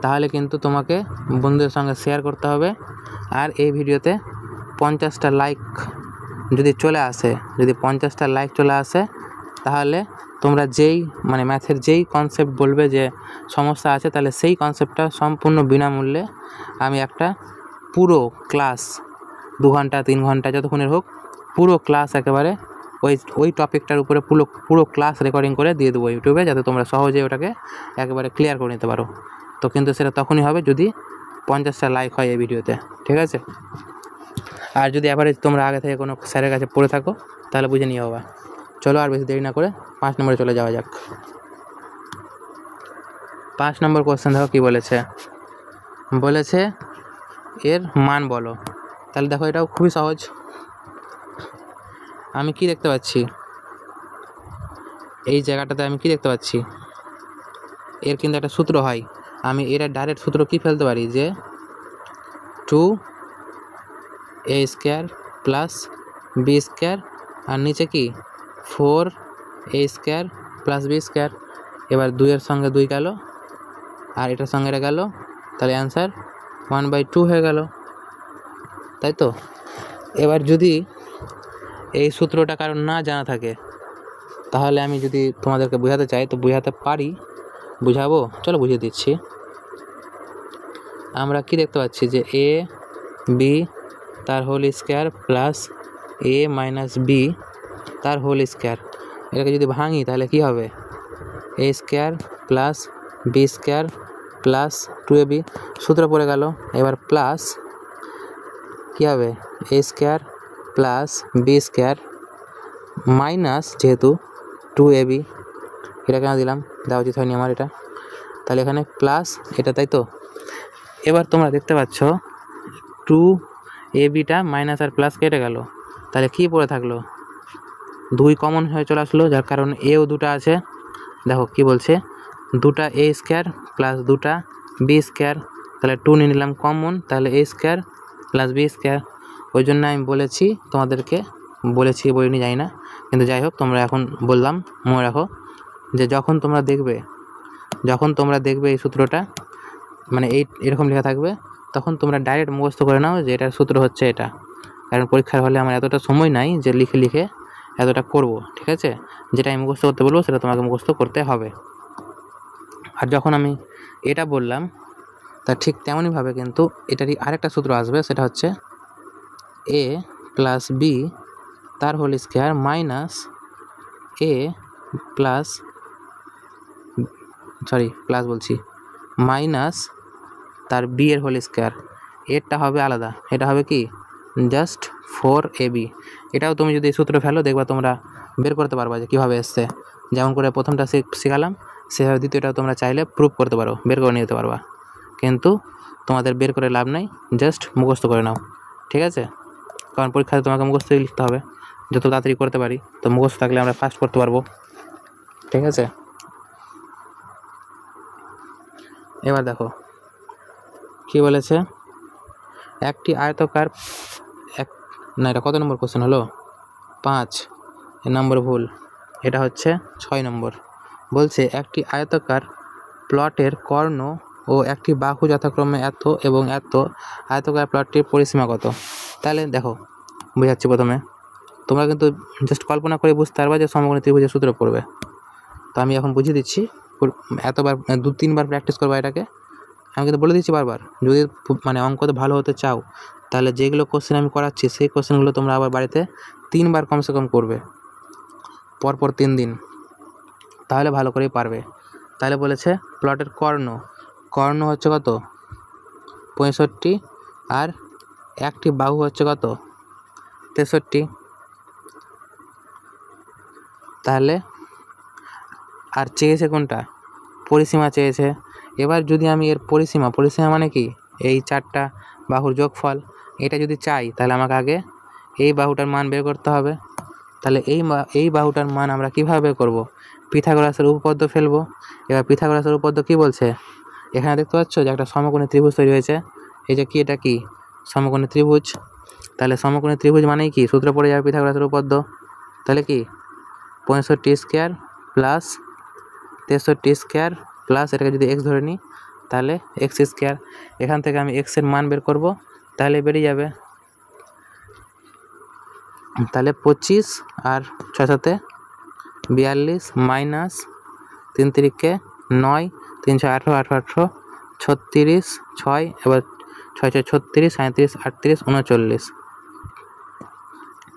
তাহলে কিন্তু তোমাকে বন্ধুদের সঙ্গে শেয়ার করতে হবে। আর এই ভিডিওতে 50টা লাইক যদি চলে আসে, যদি 50টা লাইক চলে আসে, তাহলে তোমরা যেই মানে ম্যাথের যেই কনসেপ্ট বলবে যে সমস্যা আছে, তাহলে সেই কনসেপ্টটা সম্পূর্ণ বিনামূল্যে আমি একটা পুরো ক্লাস 2 ঘন্টা 3 ঘন্টা যতক্ষণের হোক পুরো ক্লাস একেবারে ওই টপিকটার উপরে পুরো ক্লাস রেকর্ডিং করে দিয়ে দেবো ইউটিউবে, যাতে তোমরা সহজে ওটাকে একেবারে ক্লিয়ার করে নিতে পারো। তো কিন্তু সেটা তখনই হবে যদি 50টা লাইক হয় এই ভিডিওতে, ঠিক আছে? আর যদি অ্যাভারেজ তোমরা আগে থেকে কোনো স্যারের কাছে পড়ে থাকো তাহলে বুঝে নিয়ে হবে। চলো আর বেশি দেরি না করে 5 নম্বরে চলে যাওয়া যাক। 5 নম্বর কোশ্চেন দেখো কী বলেছে। বলেছে এর মান বলো। তাহলে দেখো এটাও খুবই সহজ। আমি কি দেখতে পাচ্ছি, এই জায়গাটাতে আমি কি দেখতে পাচ্ছি, এর কিন্তু একটা সূত্র হয়। আমি এর ডাইরেক্ট সূত্র কি ফেলতে পারি, যে 2a² প্লাস b² আর নিচে কি 4a² প্লাস b²। এবার 2-এর সঙ্গে 2 গেল আর এটার সঙ্গে এটা গেল, তাহলে অ্যান্সার 1/2 হয়ে গেল, তাই তো? এবার যদি এই সূত্রটা কারণ না জানা থাকে, তাহলে আমি যদি তোমাদেরকে বোঝাতে চাই তো বোঝাতে পারি। বুঝাবো? চলো বুঝিয়ে দিচ্ছি। আমরা কি দেখতে পাচ্ছি, যে a b তার whole square plus a - b তার হোল স্কোয়ার। এটাকে যদি ভাঙি তাহলে কি হবে, a² plus b² plus 2ab, সূত্র পড়ে গেল। এবার প্লাস কী হবে, a² প্লাস b² মাইনাস যেহেতু 2ab, এটা কেন দিলাম, দেওয়া উচিত হয়নি আমার এটা। তাহলে এখানে প্লাস এটা, তাই তো? এবার তোমরা দেখতে পাচ্ছ 2abটা মাইনাস আর প্লাস কেটে গেল, তাহলে কি পড়ে থাকলো, 2 কমন হয়ে চলে আসলো, যার কারণ এও 2টা আছে। দেখো কি বলছে, 2টা a² প্লাস 2টা b², তাহলে 2 নিয়ে নিলাম কমন, তাহলে a² প্লাস b²। ওই জন্য আমি বলেছি তোমাদেরকে, বলিনি জানি না, কিন্তু যাই হোক তোমরা এখন বললাম, মনে রাখো যে যখন তোমরা দেখবে এই সূত্রটা, মানে এরকম লেখা থাকবে, তখন তোমরা ডাইরেক্ট মুখস্থ করে নাও যে এটার সূত্র হচ্ছে এটা। কারণ পরীক্ষার হলে আমার এতটা সময় নাই যে লিখে এতটা করব, ঠিক আছে? যেটা আমি মুখস্থ করতে বলবো সেটা তোমাকে মুখস্থ করতে হবে। আর যখন আমি এটা বললাম, তা ঠিক তেমনইভাবে কিন্তু এটারই আরেকটা সূত্র আসবে, সেটা হচ্ছে a প্লাস b তার whole square minus a plus minus তার b এর হোল স্কোয়ার। এরটা হবে আলাদা, এটা হবে কি জাস্ট 4ab। এটাও তুমি যদি সূত্র ফেলো দেখবা তোমরা বের করতে পারবা যে কীভাবে এসছে। যেমন করে প্রথমটা শেখালাম সেভাবে দ্বিতীয়টাও তোমরা চাইলে প্রুভ করতে পারো, বের করে নিতে পারবা। কিন্তু তোমাদের বের করে লাভ নাই, জাস্ট মুখস্থ করে নাও, ঠিক আছে? কারণ পরীক্ষাতে তোমাকে মুখস্থই লিখতে হবে, যত তাড়াতাড়ি করতে পারি। তো মুখস্থ থাকলে আমরা ফাস্ট করতে পারবো, ঠিক আছে? এবার দেখো কি বলেছে, একটি আয়তকার এটা কত নম্বর কোশ্চেন হলো, 5 এ নম্বর ভুল, এটা হচ্ছে 6 নম্বর। বলছে একটি আয়তকার প্লটের কর্ণ ও একটি বাহু যথাক্রমে এত এবং এত, আয়তকার প্লটটির পরিসীমা কত? তাহলে দেখো বোঝাচ্ছি। প্রথমে তোমরা কিন্তু জাস্ট কল্পনা করে বুঝতে পারবা যে সমকোণী ত্রিভুজের সূত্র পড়বে। তো আমি এখন বুঝিয়ে দিচ্ছি, এতবার 2-3বার প্র্যাকটিস করবা এটাকে। আমি কিন্তু বলে দিচ্ছি বারবার, যদি মানে অঙ্কতে ভালো হতে চাও তাহলে যেগুলো কোশ্চেন আমি করাচ্ছি সেই কোশ্চেনগুলো তোমরা আবার বাড়িতে 3বার কমসে কম করবে, পরপর 3 দিন, তাহলে ভালো করেই পারবে। তাহলে বলেছে প্লটের কর্ণ হচ্ছে কত, 65, আর একটি বাহু হচ্ছে কত, 63। তাহলে আর চেয়েছে কোনটা, পরিসীমা চেয়েছে। এবার যদি আমি এর পরিসীমা মানে কি, এই 4টা বাহুর যোগফল, এটা যদি চাই তাহলে আমাকে আগে এই বাহুটার মান বের করতে হবে। তাহলে এই বাহুটার মান আমরা কীভাবে বের করবো, পিথাগোরাসের উপপাদ্য ফেলবো। এবার পিথাগোরাসের উপপাদ্য কী বলছে, এখানে দেখতে পাচ্ছ যে একটা সমকোণী ত্রিভুজ তৈরি হয়েছে। এই যে কি, এটা কি সমকোণী ত্রিভুজ। তাহলে সমকোণী ত্রিভুজ মানেই কি, সূত্র পড়ে যাবে পিথাগোরাসের উপপাদ্য। তাহলে কি 65² প্লাস 63² প্লাস এটাকে যদি x ধরে নিই তাহলে x²। এখান থেকে আমি x এর মান বের করব, তাহলে বেরিয়ে যাবে। তাহলে 25 আর 6 × 42 মাইনাস 3 × 3 = 9, 3 × 6 = 18, 18 × 36, 6, এবার 6 × 6 = 36, 37, 38, 39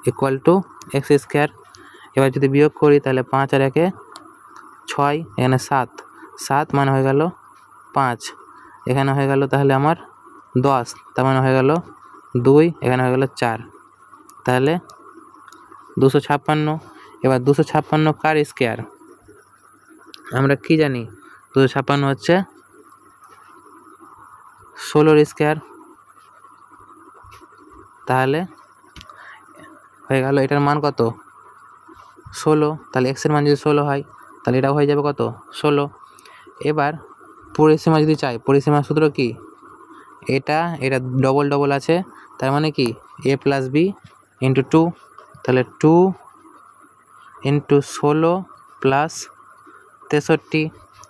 = x²। এবার যদি বিয়োগ করি তাহলে 5 আর 1 6, এখানে 7, 7 মানে হয়ে গেল 5, এখানে হয়ে গেল তাহলে আমার 10, তার মানে হয়ে গেল 2, এখানে হয়ে গেল 4, তাহলে 256। এবার 256 কার স্কোয়ার? আমরা কি জানি 256 হচ্ছে 16 স্কোয়ার, তাহলে হয়ে গেল এটার মান কত 16, তাহলে এক্সের মান যদি 16 হয় তাহলে এটাও হয়ে যাবে কত 16। এবার পরিসীমা যদি চাই, পরিসীমার সূত্র কি? এটা ডবল ডবল আছে, তার মানে কি a প্লাস বি ইন্টু 2, তাহলে 2 ইন্টু 16 প্লাস 63,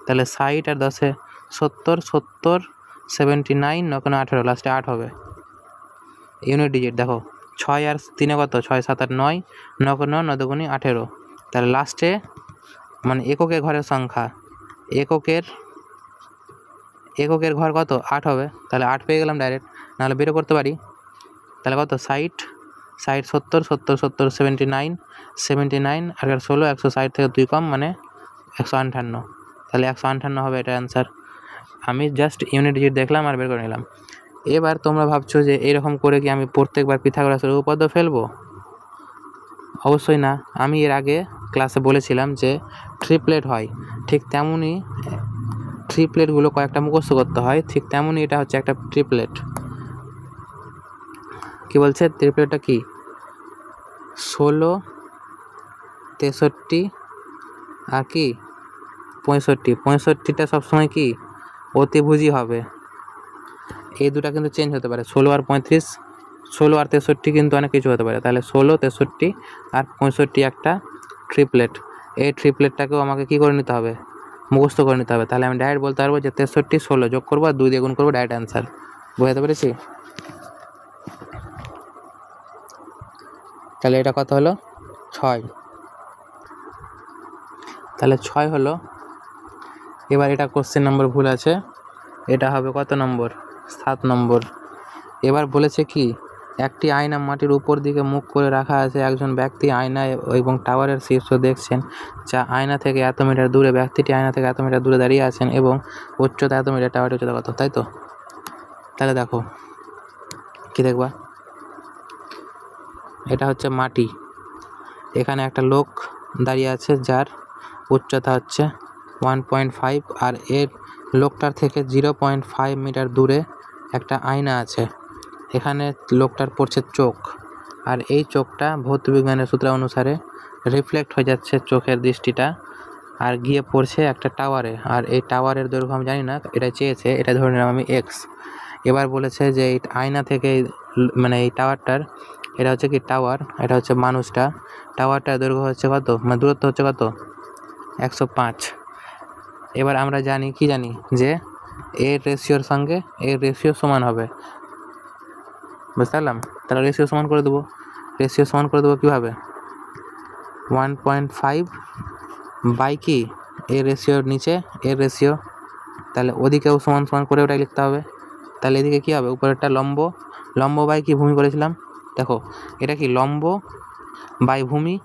তাহলে 60 আর 10 70, 70 79, 9 18, লাস্টে 8 হবে। ইউনিট ডিজিট দেখো 6 আর 3 কত 6 7 8 9, 9 9 9 2 18, তাহলে লাস্টে মানে এককের ঘরের সংখ্যা, এককের ঘর কত 8 হবে, তাহলে 8 পেয়ে গেলাম ডাইরেক্ট, নাহলে বেরো করতে পারি। তাহলে কত 60 60 70 70 70 79 79 আর 16 160 থেকে 2 কম মানে 158, তাহলে 158 হবে এটা অ্যান্সার। আমি জাস্ট ইউনিট ডিজিট দেখলাম আর বের করে নিলাম। এবার তোমরা ভাবছো যে এরকম করে কি আমি প্রত্যেকবার পিথাগোরাসের উপপাদ্য ফেলবো? অবশ্যই না। আমি এর আগে ক্লাসে বলেছিলাম যে ট্রিপলেট হয়, ঠিক তেমনই ট্রিপলেটগুলো কয়েকটা মুখস্থ করতে হয়, ঠিক তেমনই এটা হচ্ছে একটা ট্রিপলেট। কি বলছে ট্রিপলেটটা কি? 16 63 আর কি 65, 65টা সবসময় কি অতিভুজই হবে, এই দুটা কিন্তু চেঞ্জ হতে পারে, 16 আর 35, 16 আর 63 কিন্তু অনেক কিছু হতে পারে, তাহলে 16 63 আর 65 একটা ট্রিপলেট। এই ট্রিপলেটটাকেও আমাকে কি করে নিতে হবে, মুখস্থ করে নিতে হবে, তাহলে আমি ডাইরেক্ট বলতে পারবো যে 63 16 যোগ করবো আর 2 দিয়ে গুণ করবো, ডাইরেক্ট অ্যান্সার। বুঝতে পেরেছি? তাহলে এটা কত হলো 6, তাহলে 6 হলো। এবার এটা কোশ্চেন নম্বর ভুল আছে, এটা হবে কত নম্বর 7 নম্বর। এবার বলেছে কি একটি আয়না মাটির উপর দিকে মুখ করে রাখা আছে, একজন ব্যক্তি আয়নায় এবং টাওয়ারের শীর্ষ দেখছেন, যা আয়না থেকে এত মিটার দূরে, ব্যক্তিটি আয়না থেকে এত মিটার দূরে দাঁড়িয়ে আছেন এবং উচ্চতা এত মিটার, টাওয়ারের উচ্চতা কত, তাই তো? তাহলে দেখো কি দেখবা, এটা হচ্ছে মাটি, এখানে একটা লোক দাঁড়িয়ে আছে যার উচ্চতা হচ্ছে 1.5, আর এর লোকটার থেকে 0.5 মিটার দূরে একটা আয়না আছে, এখানে লোকটার পড়ছে চোখ, আর এই চোখটা ভৌতবিজ্ঞানের সূত্র অনুসারে রিফ্লেক্ট হয়ে যাচ্ছে চোখের দৃষ্টিটা আর গিয়ে পড়ছে একটা টাওয়ারে, আর এই টাওয়ারের দৈর্ঘ্য আমি জানি না, এটা চেয়েছে, এটা ধরে নিলাম আমি এক্স। এবার বলেছে যে এই আয়না থেকে মানে এই টাওয়ারটার, এটা হচ্ছে কি টাওয়ার, এটা হচ্ছে মানুষটা, টাওয়ারটার দৈর্ঘ্য হচ্ছে কত, মানে দূরত্ব হচ্ছে কত 105। এবার আমরা জানি কি জানি যে এর রেশিওর সঙ্গে এর রেশিও সমান হবে, বুঝতে পারলাম? তাহলে রেশিও সমান করে দেবো, রেশিও সমান করে দেবো কীভাবে, 1.5 বাই কি এর রেশিওর নিচে এর রেশিও, তাহলে ওদিকেও সমান সমান করে ওটাই লিখতে হবে। তাহলে এদিকে কী হবে, উপরেরটা লম্ব, লম্ব বাই কি ভূমি করেছিলাম, দেখো এটা কি লম্ব বাই ভূমি,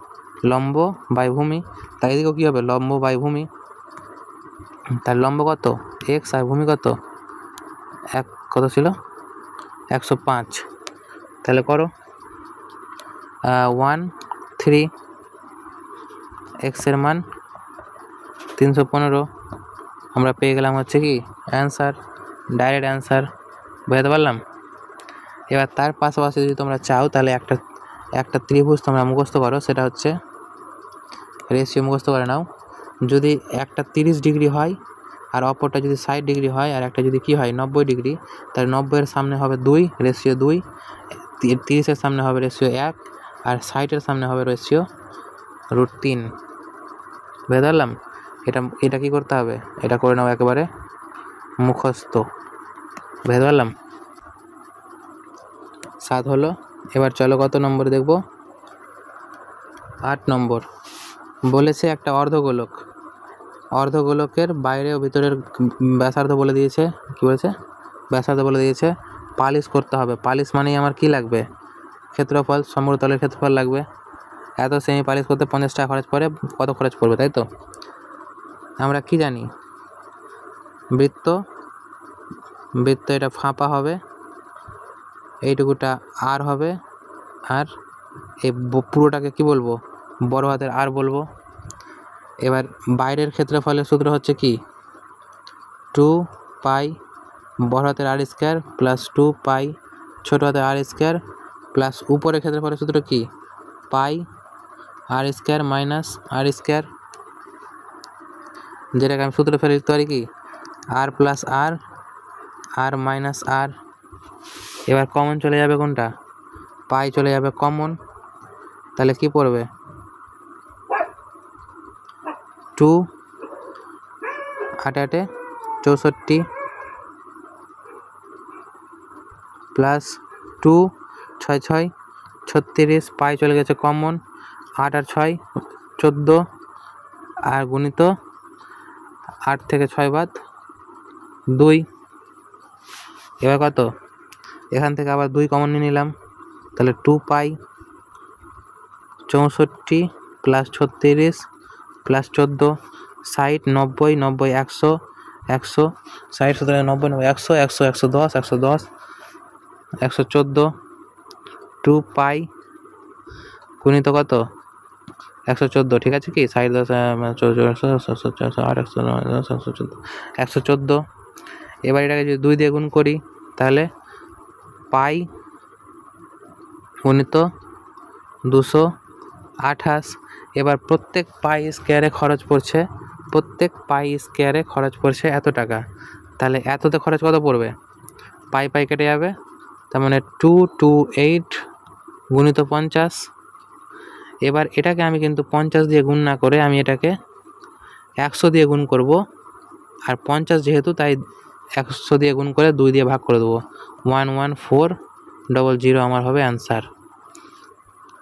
লম্ব বাই ভূমি, তাই এদিকেও কী হবে লম্ব বাই ভূমি, তার লম্ব কত এক্স আর ভূমি কত কত ছিল 105, তাহলে করো 1 3, এক্সের মান 315, আমরা পেয়ে গেলাম হচ্ছে কি অ্যান্সার, ডাইরেক্ট অ্যান্সার। বুঝতে পারলাম? এবার তার পাশাপাশি যদি তোমরা চাও তাহলে একটা ত্রিভুজ তোমরা মুখস্থ করো, সেটা হচ্ছে রেশিও মুখস্থ করে নাও। যদি একটা 30 ডিগ্রি হয় আর অপরটা যদি 60 ডিগ্রি হয় আর একটা যদি কি হয় 90 ডিগ্রি, তাহলে 90-এর সামনে হবে 2, রেশিও 2, 30-এর সামনে হবে রেশিও 1, আর 60-এর সামনে হবে রেশিও √3। বুঝতে পারলাম? এটা কি করতে হবে, এটা করে নাও একেবারে মুখস্থ। বুঝতে পারলাম? 7 হলো। এবার চলো কত নম্বর দেখব, 8 নম্বর। বলেছে একটা অর্ধগোলকের বাইরে ও ভিতরের ব্যাসার্ধ বলে দিয়েছে, কি বলেছে ব্যাসার্ধ বলে দিয়েছে, পালিশ করতে হবে। পালিশ মানেই আমার কি লাগবে, ক্ষেত্রফল, সমগ্র তলের ক্ষেত্রফল লাগবে। এত সেমি পালিশ করতে 50 টাকা খরচ পড়ে, কত খরচ পড়বে, তাই তো? আমরা কি জানি, বৃত্ত এটা ফাঁপা হবে, এইটুকুটা আর হবে, আর এই পুরোটাকে কি বলবো, বড় হাতের আর বলবো। এবার বাইরের ক্ষেত্রফলের সূত্র হচ্ছে কি, 2 পাই বড় হাতের আর স্কোয়ার প্লাস 2 পাই ছোট হাতের আর স্কোয়ার প্লাস উপরের ক্ষেত্রফলের সূত্র কি, পাই আর স্কোয়ার মাইনাস আর স্কোয়ার, যেটাকে আমি সূত্র ফেলে লিখতে পারি কি, আর প্লাস আর, আর মাইনাস আর। এবার কমন চলে যাবে কোনটা, পাই চলে যাবে কমন, তাহলে কি পড়বে, 2 8 8 64 প্লাস 2 6 6 36, পাই চলে গেছে কমন, 8 আর 6 14, আর গুণিত 8 থেকে 6 বাদ 2। এবার কত, এখান থেকে আবার 2 কমন নিয়ে নিলাম, তাহলে 2 পাই 64 প্লাস 36 প্লাস 14, 60 90 90 100 100, 60 70 90 90 100 100 110 110 114, 2 পাই গুণিত কত, 114, ঠিক আছে কি, 60 10 114। এবার এটাকে যদি 2 দিয়ে গুণ করি তাহলে পাই গুণিত 228। এবার প্রত্যেক পাই স্কোয়ারে খরচ পড়ছে এত টাকা, তাহলে এততে খরচ কত পড়বে, পাই পাই কেটে যাবে, তার মানে 228 গুণিত 50। এবার এটাকে আমি কিন্তু 50 দিয়ে গুণ না করে আমি এটাকে 100 দিয়ে গুণ করব, আর 50 যেহেতু তাই 100 দিয়ে গুণ করে 2 দিয়ে ভাগ করে দেবো, 11400 আমার হবে অ্যান্সার।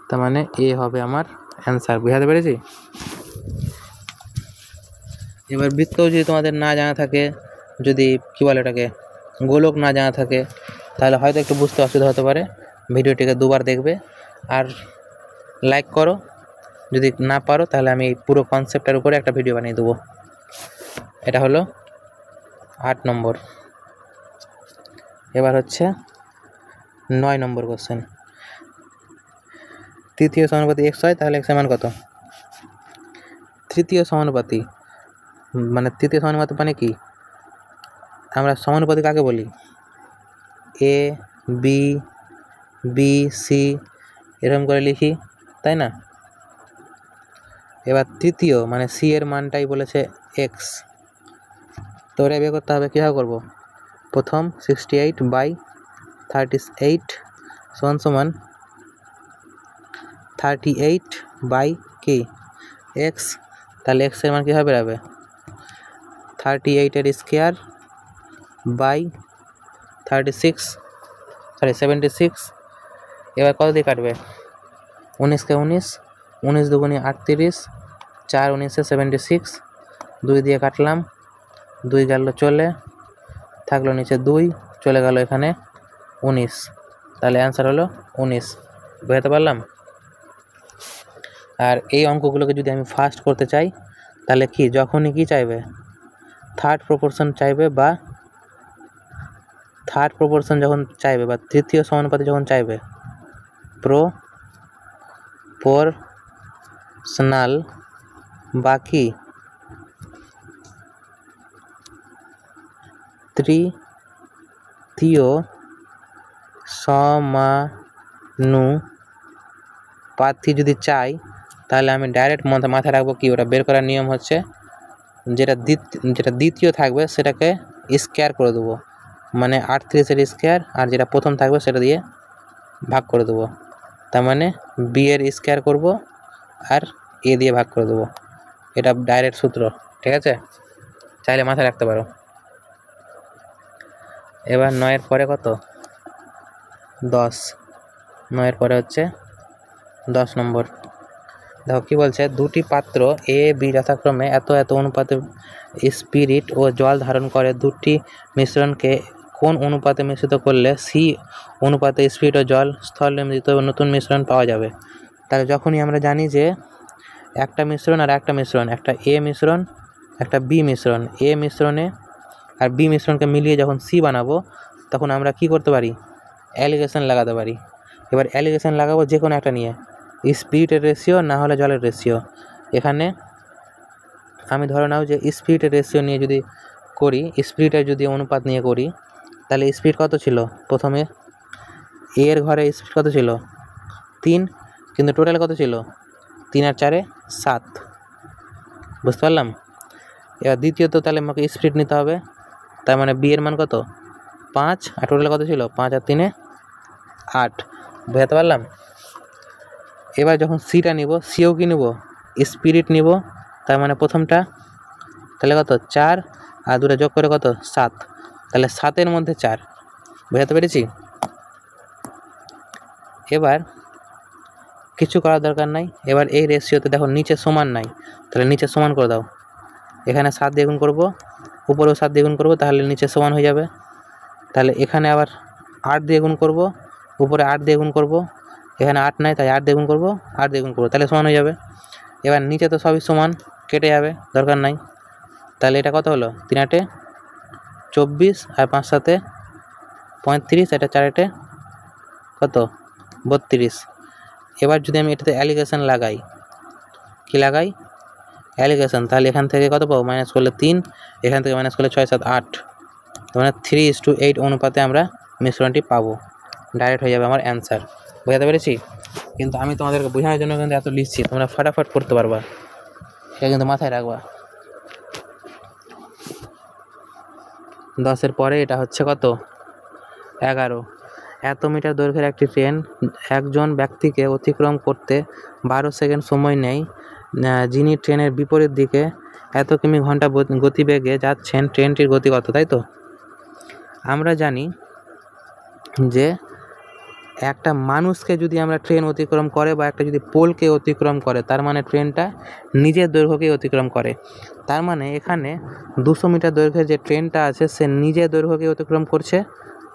তার মানে এ হবে আমার অ্যান্সার, বুঝাতে পেরেছি? এবার বৃত্তও যদি তোমাদের না জানা থাকে, যদি কী বলে ওটাকে গোলক না জানা থাকে, তাহলে হয়তো একটু বুঝতে অসুবিধা হতে পারে। ভিডিওটিকে 2 বার দেখবে আর লাইক করো, যদি না পারো তাহলে আমি পুরো কনসেপ্টের উপরে একটা ভিডিও বানিয়ে দেবো। এটা হলো 8 নম্বর। এবার হচ্ছে 9 নম্বর কোশ্চেন। তৃতীয় সমানুপাতি x হয়, তাহলে x এর মান কত? তৃতীয় সমানুপাতি মানে কি, আমরা সমানুপাতি কাকে বলি, এ বি বি সি এরকম করে লিখি, তাই না? এবার তৃতীয় মানে সি এর মানটাই বলেছে এক্স, তো ওটা বের করতে হবে। কীভাবে করবো, প্রথম 68/38 সমান 38 বাই কি এক্স, তাহলে এক্স এর মান কীভাবে বেরোবে, 38 স্কোয়ার বাই 76। এবার কত দিয়ে কাটবে, 19কে 19 19 দুগুণে 38, 4 19 76, 2 দিয়ে কাটলাম, 2 গেল চলে, থাকলো নিচে 2, চলে গেল এখানে 19, তাহলে অ্যান্সার হলো 19। বুঝাতে পারলাম? আর এই অঙ্কগুলোকে যদি আমি ফাস্ট করতে চাই তাহলে কি, যখনই কি চাইবে, থার্ড প্রপোর্শন চাইবে বা তৃতীয় সমানুপাতি যখন চাইবে, প্রপোর্শনাল বা কি তৃতীয় সমানুপাতি যদি চাই, তাহলে আমি ডাইরেক্ট মাথায় রাখবো কি, ওটা বের করার নিয়ম হচ্ছে যেটা দ্বিতীয় থাকবে সেটাকে স্কোয়ার করে দেবো, মানে 38-এর স্কোয়ার, আর যেটা প্রথম থাকবে সেটা দিয়ে ভাগ করে দেবো, তার মানে বি এর স্কোয়ার করব আর এ দিয়ে ভাগ করে দেবো। এটা ডাইরেক্ট সূত্র, ঠিক আছে, চাইলে মাথায় রাখতে পারো। এবার 9-এর পরে কত, 10, 9-এর পরে হচ্ছে 10 নম্বর। দেখো কি বলছে, দুটি পাত্র এ বি যথাক্রমে এত এত অনুপাতে স্পিরিট ও জল ধারণ করে, দুটি মিশ্রণকে কোন অনুপাতে মিশ্রিত করলে সি অনুপাতে স্পিরিট ও জল স্থল নির্মিত নতুন মিশ্রণ পাওয়া যাবে। তাহলে যখনই আমরা জানি যে একটা মিশ্রণ আর একটা মিশ্রণ, একটা এ মিশ্রণ একটা বি মিশ্রণ, এ মিশ্রণে আর বি মিশ্রণকে মিলিয়ে যখন সি বানাবো তখন আমরা কি করতে পারি, অ্যালিগেশন লাগাতে পারি। এবার অ্যালিগেশন লাগাবো যে কোনো একটা নিয়ে, স্পিরিটের রেশিও না হলে জলের রেশিও। এখানে আমি ধরে নাও যে স্পিরিটের রেশিও নিয়ে যদি করি, স্পিরিটের যদি অনুপাত নিয়ে করি, তাহলে স্পিড কত ছিল, প্রথমে এ এর ঘরে স্পিড কত ছিল 3, কিন্তু টোটাল কত ছিল 3 আর 4 7, বুঝতে পারলাম। এবার দ্বিতীয়ত তাহলে আমাকে স্পিড নিতে হবে, তার মানে বি এর মান কত 5 আর টোটাল কত ছিল 5 আর 3 8, বোঝাতে পারলাম। এবার যখন সিটা নিব, সিও কি নিব স্পিরিট নিব, তার মানে প্রথমটা তাহলে কত 4 আর 2টা যোগ করে কত 7, তাহলে 7-এর মধ্যে 4, বোঝাতে পেরেছি। এবার কিছু করার দরকার নাই, এবার এই রেশিওতে দেখো নিচে সমান নাই, তাহলে নিচে সমান করে দাও। এখানে 7 দিয়ে গুণ করবো, উপরেও 7 দিয়ে গুণ করবো, তাহলে নিচে সমান হয়ে যাবে। তাহলে এখানে আবার 8 দিয়ে গুণ করবো, উপরে 8 দিয়ে গুণ করবো, এখানে 8 নাই তাই 8 দিয়ে গুণ করবো, 8 দিয়ে গুণ করবো, তাহলে সমান হয়ে যাবে। এবার নিচে তো সবই সমান, কেটে যাবে, দরকার নাই। তাহলে এটা কত হলো 3 8 24 আর 5 7 35, এটা 4 8 কত 32। এবার যদি আমি এটাতে অ্যালিগেশন লাগাই, কি লাগাই অ্যালিগেশন, তাহলে এখান থেকে কত পাবো মাইনাস করলে 3, এখান থেকে মাইনাস করলে 6 7 8, মানে 3:8 অনুপাতে আমরা মিশ্রণটি পাবো, ডাইরেক্ট হয়ে যাবে আমার অ্যান্সার। বোঝাতে পেরেছি? কিন্তু আমি তোমাদেরকে বোঝানোর জন্য কিন্তু এত লিখছি, তোমরা ফটাফট করতে পারবা, এটা কিন্তু মাথায় রাখবা। 10-এর পরে এটা হচ্ছে কত 11। এত মিটার দৈর্ঘ্যের একটি ট্রেন একজন ব্যক্তিকে অতিক্রম করতে 12 সেকেন্ড সময় নেয়। যিনি ট্রেনের বিপরীত দিকে এত কিমি ঘন্টা গতিবেগে যাচ্ছেন, ট্রেনটির গতি কত, তাই তো? আমরা জানি যে একটা মানুষকে যদি আমরা ট্রেন অতিক্রম করে বা একটা যদি পোলকে অতিক্রম করে, তার মানে ট্রেনটা নিজের দৈর্ঘ্যকেই অতিক্রম করে। তার মানে এখানে 200 মিটার দৈর্ঘ্যের যে ট্রেনটা আছে সে নিজের দৈর্ঘ্যকে অতিক্রম করছে,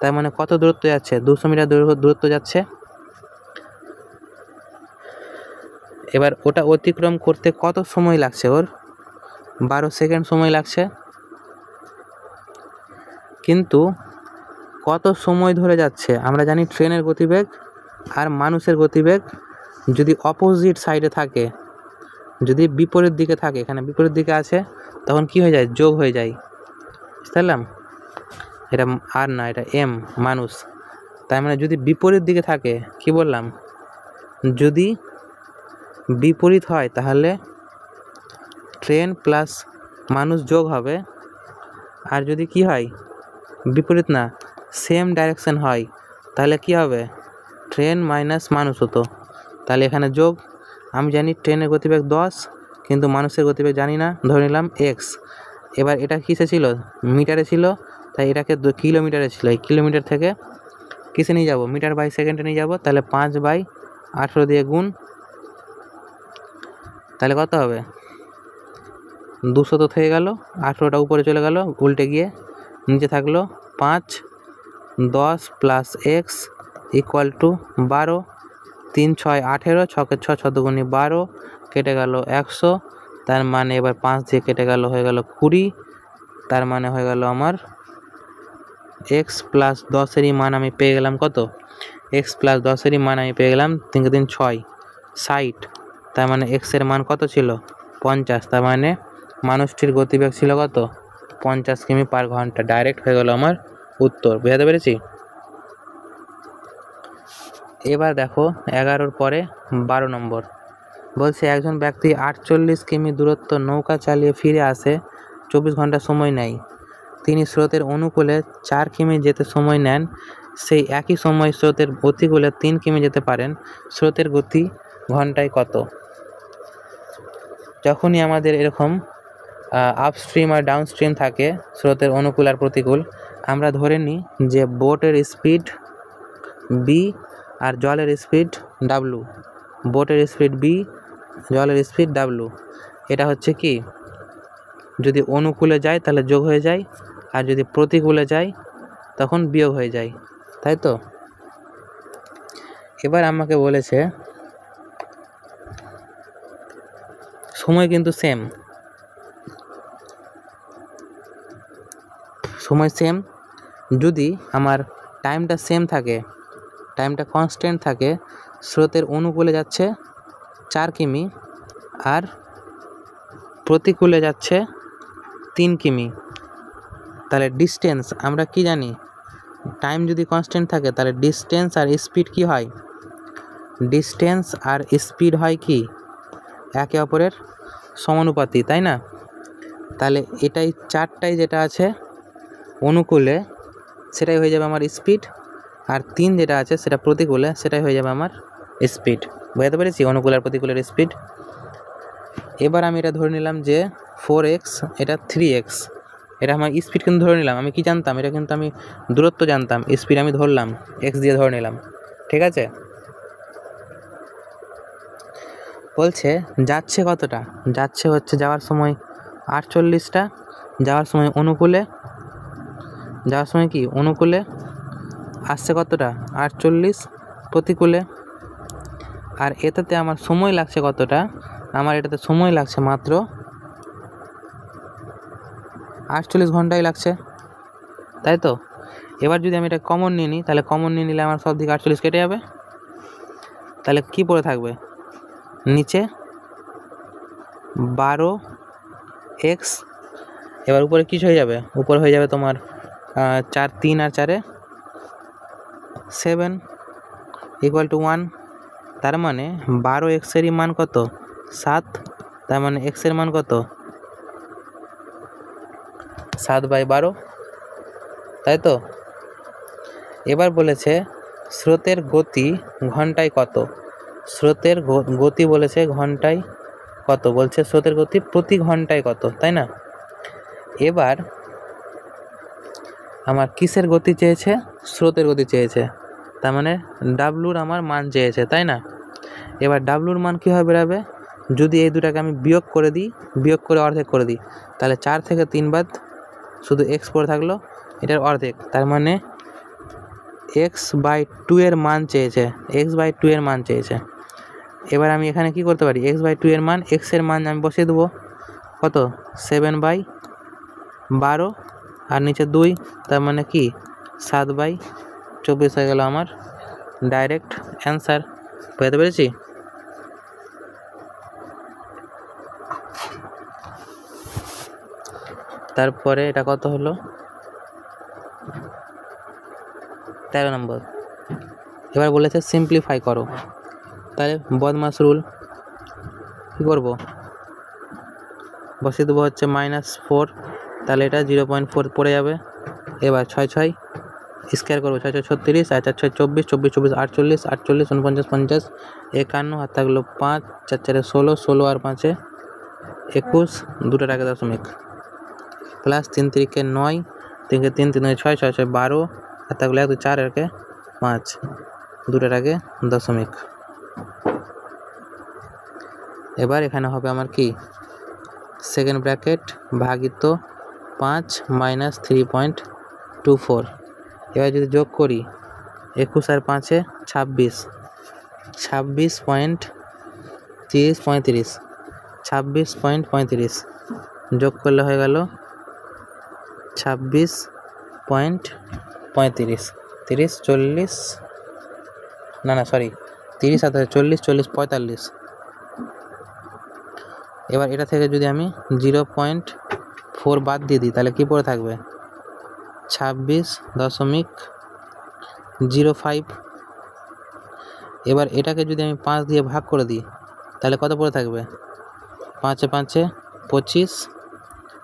তার মানে কত দূরত্ব যাচ্ছে 200 মিটার দূরত্ব যাচ্ছে। এবার ওটা অতিক্রম করতে কত সময় লাগছে, ওর 12 সেকেন্ড সময় লাগছে। কিন্তু কত সময় ধরে যাচ্ছে, আমরা জানি ট্রেনের গতিবেগ আর মানুষের গতিবেগ যদি অপোজিট সাইডে থাকে, যদি বিপরীত দিকে থাকে, এখানে বিপরীত দিকে আছে, তখন কি হয়ে যায় যোগ হয়ে যায়, বুঝতে পারলাম। এটা আর না, এটা এম মানুষ, তার মানে যদি বিপরীত দিকে থাকে, কি বললাম যদি বিপরীত হয় তাহলে ট্রেন প্লাস মানুষ যোগ হবে, আর যদি কি হয় বিপরীত না সেম ডাইরেকশন হয় তাহলে কি হবে ট্রেন মাইনাস মানুষ হতো, তাহলে এখানে যোগ। আমি জানি ট্রেনের গতিবেগ 10 কিন্তু মানুষের গতিবেগ জানি না, ধরে নিলাম এক্স। এবার এটা কিসে ছিল মিটারে ছিল, তাই এটাকে কিলোমিটারে ছিল, এই কিলোমিটার থেকে কিসে নিয়ে যাব মিটার বাই সেকেন্ডে নিয়ে যাব, তাহলে 5/18 দিয়ে গুণ, তাহলে কত হবে 200 তো থেকে গেল, 18টা উপরে চলে গেল উল্টে গিয়ে, নিচে থাকলো 5 10 প্লাস এক্স ইকুয়াল টু 12, 3 6 18, 6 6 6 দুগুণে 12, কেটে গেল 100, তার মানে এবার 5 দিয়ে কেটে গেল হয়ে গেল 20, তার মানে হয়ে গেল আমার এক্স প্লাস 10-এরই মান আমি পেয়ে গেলাম কত, এক্স প্লাস 10-এরই মান আমি পেয়ে গেলাম 3 × 3 6 60, তার মানে এক্সের মান কত ছিল 50, তার মানে মানুষটির গতিবেগ ছিল কত 50 কিমি/ঘন্টা, ডাইরেক্ট হয়ে গেল আমার উত্তর। বুঝতে পেরেছি? এবার দেখো 11-র পরে 12 নম্বর বলছে একজন ব্যক্তি 48 কিমি দূরত্ব নৌকা চালিয়ে ফিরে আসে 24 ঘন্টা সময় নেয়। তিনি স্রোতের অনুকূলে 4 কিমি যেতে সময় নেন, সেই একই সময় স্রোতের প্রতিকূলে 3 কিমি যেতে পারেন, স্রোতের গতি ঘন্টায় কত? যখনই আমাদের এরকম আপস্ট্রিম আর ডাউনস্ট্রিম থাকে, স্রোতের অনুকূল আর প্রতিকূল, আমরা ধরে নিই যে বোটের স্পিড বি আর জলের স্পিড ডাব্লু, বোটের স্পিড বি, জলের স্পিড ডাব্লু। এটা হচ্ছে কি যদি অনুকূলে যায় তাহলে যোগ হয়ে যায়, আর যদি প্রতিকূলে যায় তখন বিয়োগ হয়ে যায়, তাই তো? এবার আমাকে বলেছে সময় কিন্তু সেম, সময় সেম। যদি আমার টাইমটা সেম থাকে, টাইমটা কনস্ট্যান্ট থাকে, স্রোতের অনুকূলে যাচ্ছে 4 কিমি আর প্রতিকূলে যাচ্ছে 3 কিমি, তাহলে ডিস্টেন্স আমরা কি জানি, টাইম যদি কনস্ট্যান্ট থাকে তাহলে ডিস্টেন্স আর স্পিড কি হয়, ডিস্টেন্স আর স্পিড হয় কি একে অপরের সমানুপাতি, তাই না? তাহলে এটাই 4টাই যেটা আছে অনুকূলে সেটাই হয়ে যাবে আমার স্পিড, আর 3 যেটা আছে সেটা প্রতিকূলে সেটাই হয়ে যাবে আমার স্পিড। বুঝতে পেরেছি অনুকূল আর প্রতিকূলের স্পিড। এবার আমি এটা ধরে নিলাম যে 4x, এটা 3x, এটা আমার স্পিড কিন্তু ধরে নিলাম। আমি কি জানতাম, এটা কিন্তু আমি দূরত্ব জানতাম, স্পিড আমি ধরলাম x দিয়ে ধরে নিলাম, ঠিক আছে? বলছে যাচ্ছে কতটা, যাচ্ছে হচ্ছে যাওয়ার সময় 48টা, যাওয়ার সময় অনুকূলে, যাওয়ার সময় কি অনুকূলে, আসছে কতটা 48, প্রতিকূলে। আর এটাতে আমার সময় লাগছে কতটা, আমার এটাতে সময় লাগছে মাত্র 48 ঘন্টাই লাগছে, তাই তো? এবার যদি আমি এটা কমন নিয়ে নিই, তাহলে কমন নিয়ে নিলে আমার সব দিকে 48 কেটে যাবে, তাহলে কি পড়ে থাকবে নিচে 12x, এবার উপরে কিছু হয়ে যাবে, উপরে হয়ে যাবে তোমার 4, 3 আর 4 7 = 1। তার মানে 12x-এরই মান কত 7, তার মানে x এর মান কত 7/12, তাই তো? এবার বলেছে স্রোতের গতি ঘন্টায় কত, স্রোতের গতি বলেছে ঘন্টায় কত, বলছে স্রোতের গতি প্রতি ঘন্টায় কত, তাই না? এবার আমার কিসের গতি চেয়েছে, স্রোতের গতি চেয়েছে, তার মানে ডাব্লুর আমার মান চেয়েছে, তাই না? এবার ডাব্লুর মান কীভাবে বেরাবে, যদি এই দুটাকে আমি বিয়োগ করে দিই, বিয়োগ করে অর্ধেক করে দিই, তাহলে 4 থেকে 3 বাদ শুধু এক্স পড়ে থাকলো, এটার অর্ধেক, তার মানে x/2 এর মান চেয়েছে, x/2 এর মান চেয়েছে। এবার আমি এখানে কি করতে পারি, x/2 এর মান, x এর মান আমি বসিয়ে দেবো কত 7/12 আর নিচে 2, তার মানে কি 7/24 হয়ে গেল আমার ডাইরেক্ট অ্যান্সার। বুঝতে পেরেছি? তারপরে এটা কত হলো 13 নম্বর। এবার বলেছে সিম্পলিফাই করো, তাহলে বদমাস রুল কী করবো, বসিয়ে দেবো হচ্ছে -4, তাহলে এটা 0.4 পড়ে যাবে। এবার 6 6 স্কোয়ার করবো, 6 6 36, আর 4 6 24, 24 24 48, 48 49 50 51, হাত থাকলো 5, 4 4 16, 16 আর 5 21, দুটোর আগে দশমিক, প্লাস 3 3 9, 3 3 3 6 6 6 12, হাত থাকলো 1 2 4 আর 5, দুটোর আগে দশমিক। এবার এখানে হবে আমার কি সেকেন্ড ব্র্যাকেট ভাগিত 5 - 3.24। এবার যদি যোগ করি 21 আর 5 26, 26.30 26.35, যোগ করলে হয়ে গেল 26.35, 30 40, না 30 আর 40 40 45। এবার এটা থেকে যদি আমি 0.4 বাদ দিয়ে দিই, তাহলে কি পড়ে থাকবে 26.05। এবার এটাকে যদি আমি 5 দিয়ে ভাগ করে দিই, তাহলে কত পড়ে থাকবে 5 5 25,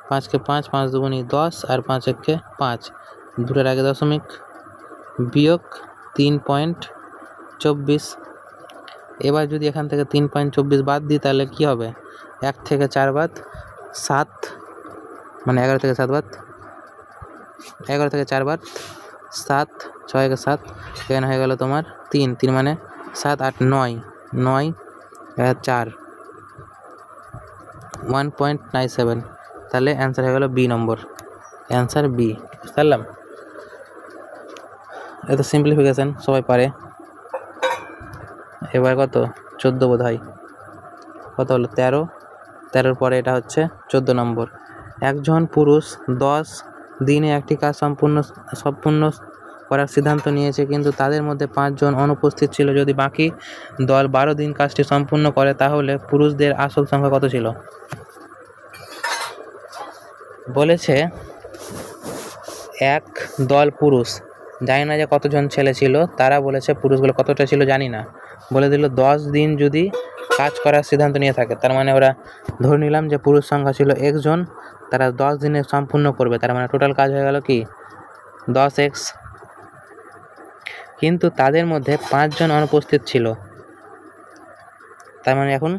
5 কে 5, 5 দুগুণি 10, আর 5 1 5, দুটোর আগে দশমিক, বিয়োগ 3.24। এবার যদি এখান থেকে 3.24 বাদ দিই, তাহলে কি হবে 1 থেকে 4 বাদ 7, মানে 11 থেকে 7 বাদ, 11 থেকে 4 বাদ 7, 6 1 7, এখানে হয়ে গেল তোমার 3 3, মানে 7 8 9 9 4, 1.97। তাহলে অ্যান্সার হয়ে গেল বি নম্বর, অ্যান্সার বি। বুঝতে পারলাম? এত সিম্পলিফিকেশান সবাই পারে। এবার কত 14 বোধ হয়, কত হলো 13, 13 পরে এটা হচ্ছে 14 নম্বর। একজন পুরুষ 10 দিনে একটি কাজ সম্পূর্ণ করার সিদ্ধান্ত নিয়েছে, কিন্তু তাদের মধ্যে 5 জন অনুপস্থিত ছিল। যদি বাকি দল 12 দিন কাজটি সম্পূর্ণ করে তাহলে পুরুষদের আসল সংখ্যা কত ছিল? বলেছে এক দল পুরুষ, জানি না যে কতজন ছেলে ছিল, তারা বলেছে পুরুষগুলো কতটা ছিল জানি না, বলে দিল 10 দিন যদি কাজ করার সিদ্ধান্ত নিয়ে থাকে, তার মানে ওরা ধরে নিলাম যে পুরুষ সংখ্যা ছিল একজন, তারা 10 দিনে সম্পূর্ণ করবে, তার মানে টোটাল কাজ হয়ে গেল কি 10x। কিন্তু তাদের মধ্যে 5 জন অনুপস্থিত ছিল, তার মানে এখন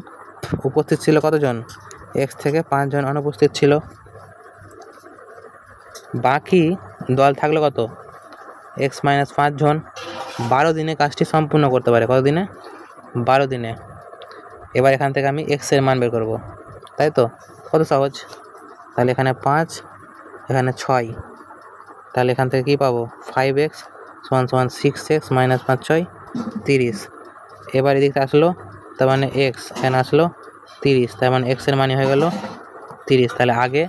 উপস্থিত ছিল কতজন? x থেকে 5 জন অনুপস্থিত ছিল, বাকি দল থাকলো কত? x মাইনাস 5 জন। 12 দিনে কাজটি সম্পূর্ণ করতে পারে, কত দিনে? 12 দিনে। এবার এখান থেকে আমি x এর মান বের করব, তাই তো? কত সহজ। তাহলে এখানে 5, এখানে 6, তাহলে এখান থেকে কি পাবো? 5x সমান সমান 6x মাইনাস 5 6 30। এবার এদিকে আসলো, তার মানে x এখানে আসলো 30, তার মানে x এর মানে হয়ে গেল 30। তাহলে আগে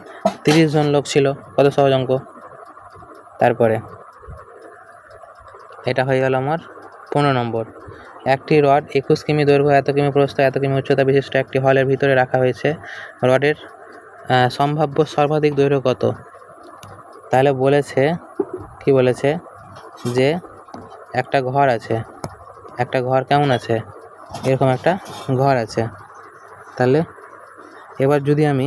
30 জন লোক ছিল, কত সহজ অঙ্ক। তারপরে এটা হয়ে গেল আমার 15 নম্বর। একটি রড 21 কিমি দৈর্ঘ্য, এত কিমি প্রস্থ, এত কিমি উচ্চতা বিশিষ্ট একটি হলের ভিতরে রাখা হয়েছে। রডের সম্ভাব্য সর্বাধিক দৈর্ঘ্য কত? তাহলে বলেছে কি বলেছে যে একটা ঘর আছে, একটা ঘর কেমন আছে? এরকম একটা ঘর আছে। তাহলে এবার যদি আমি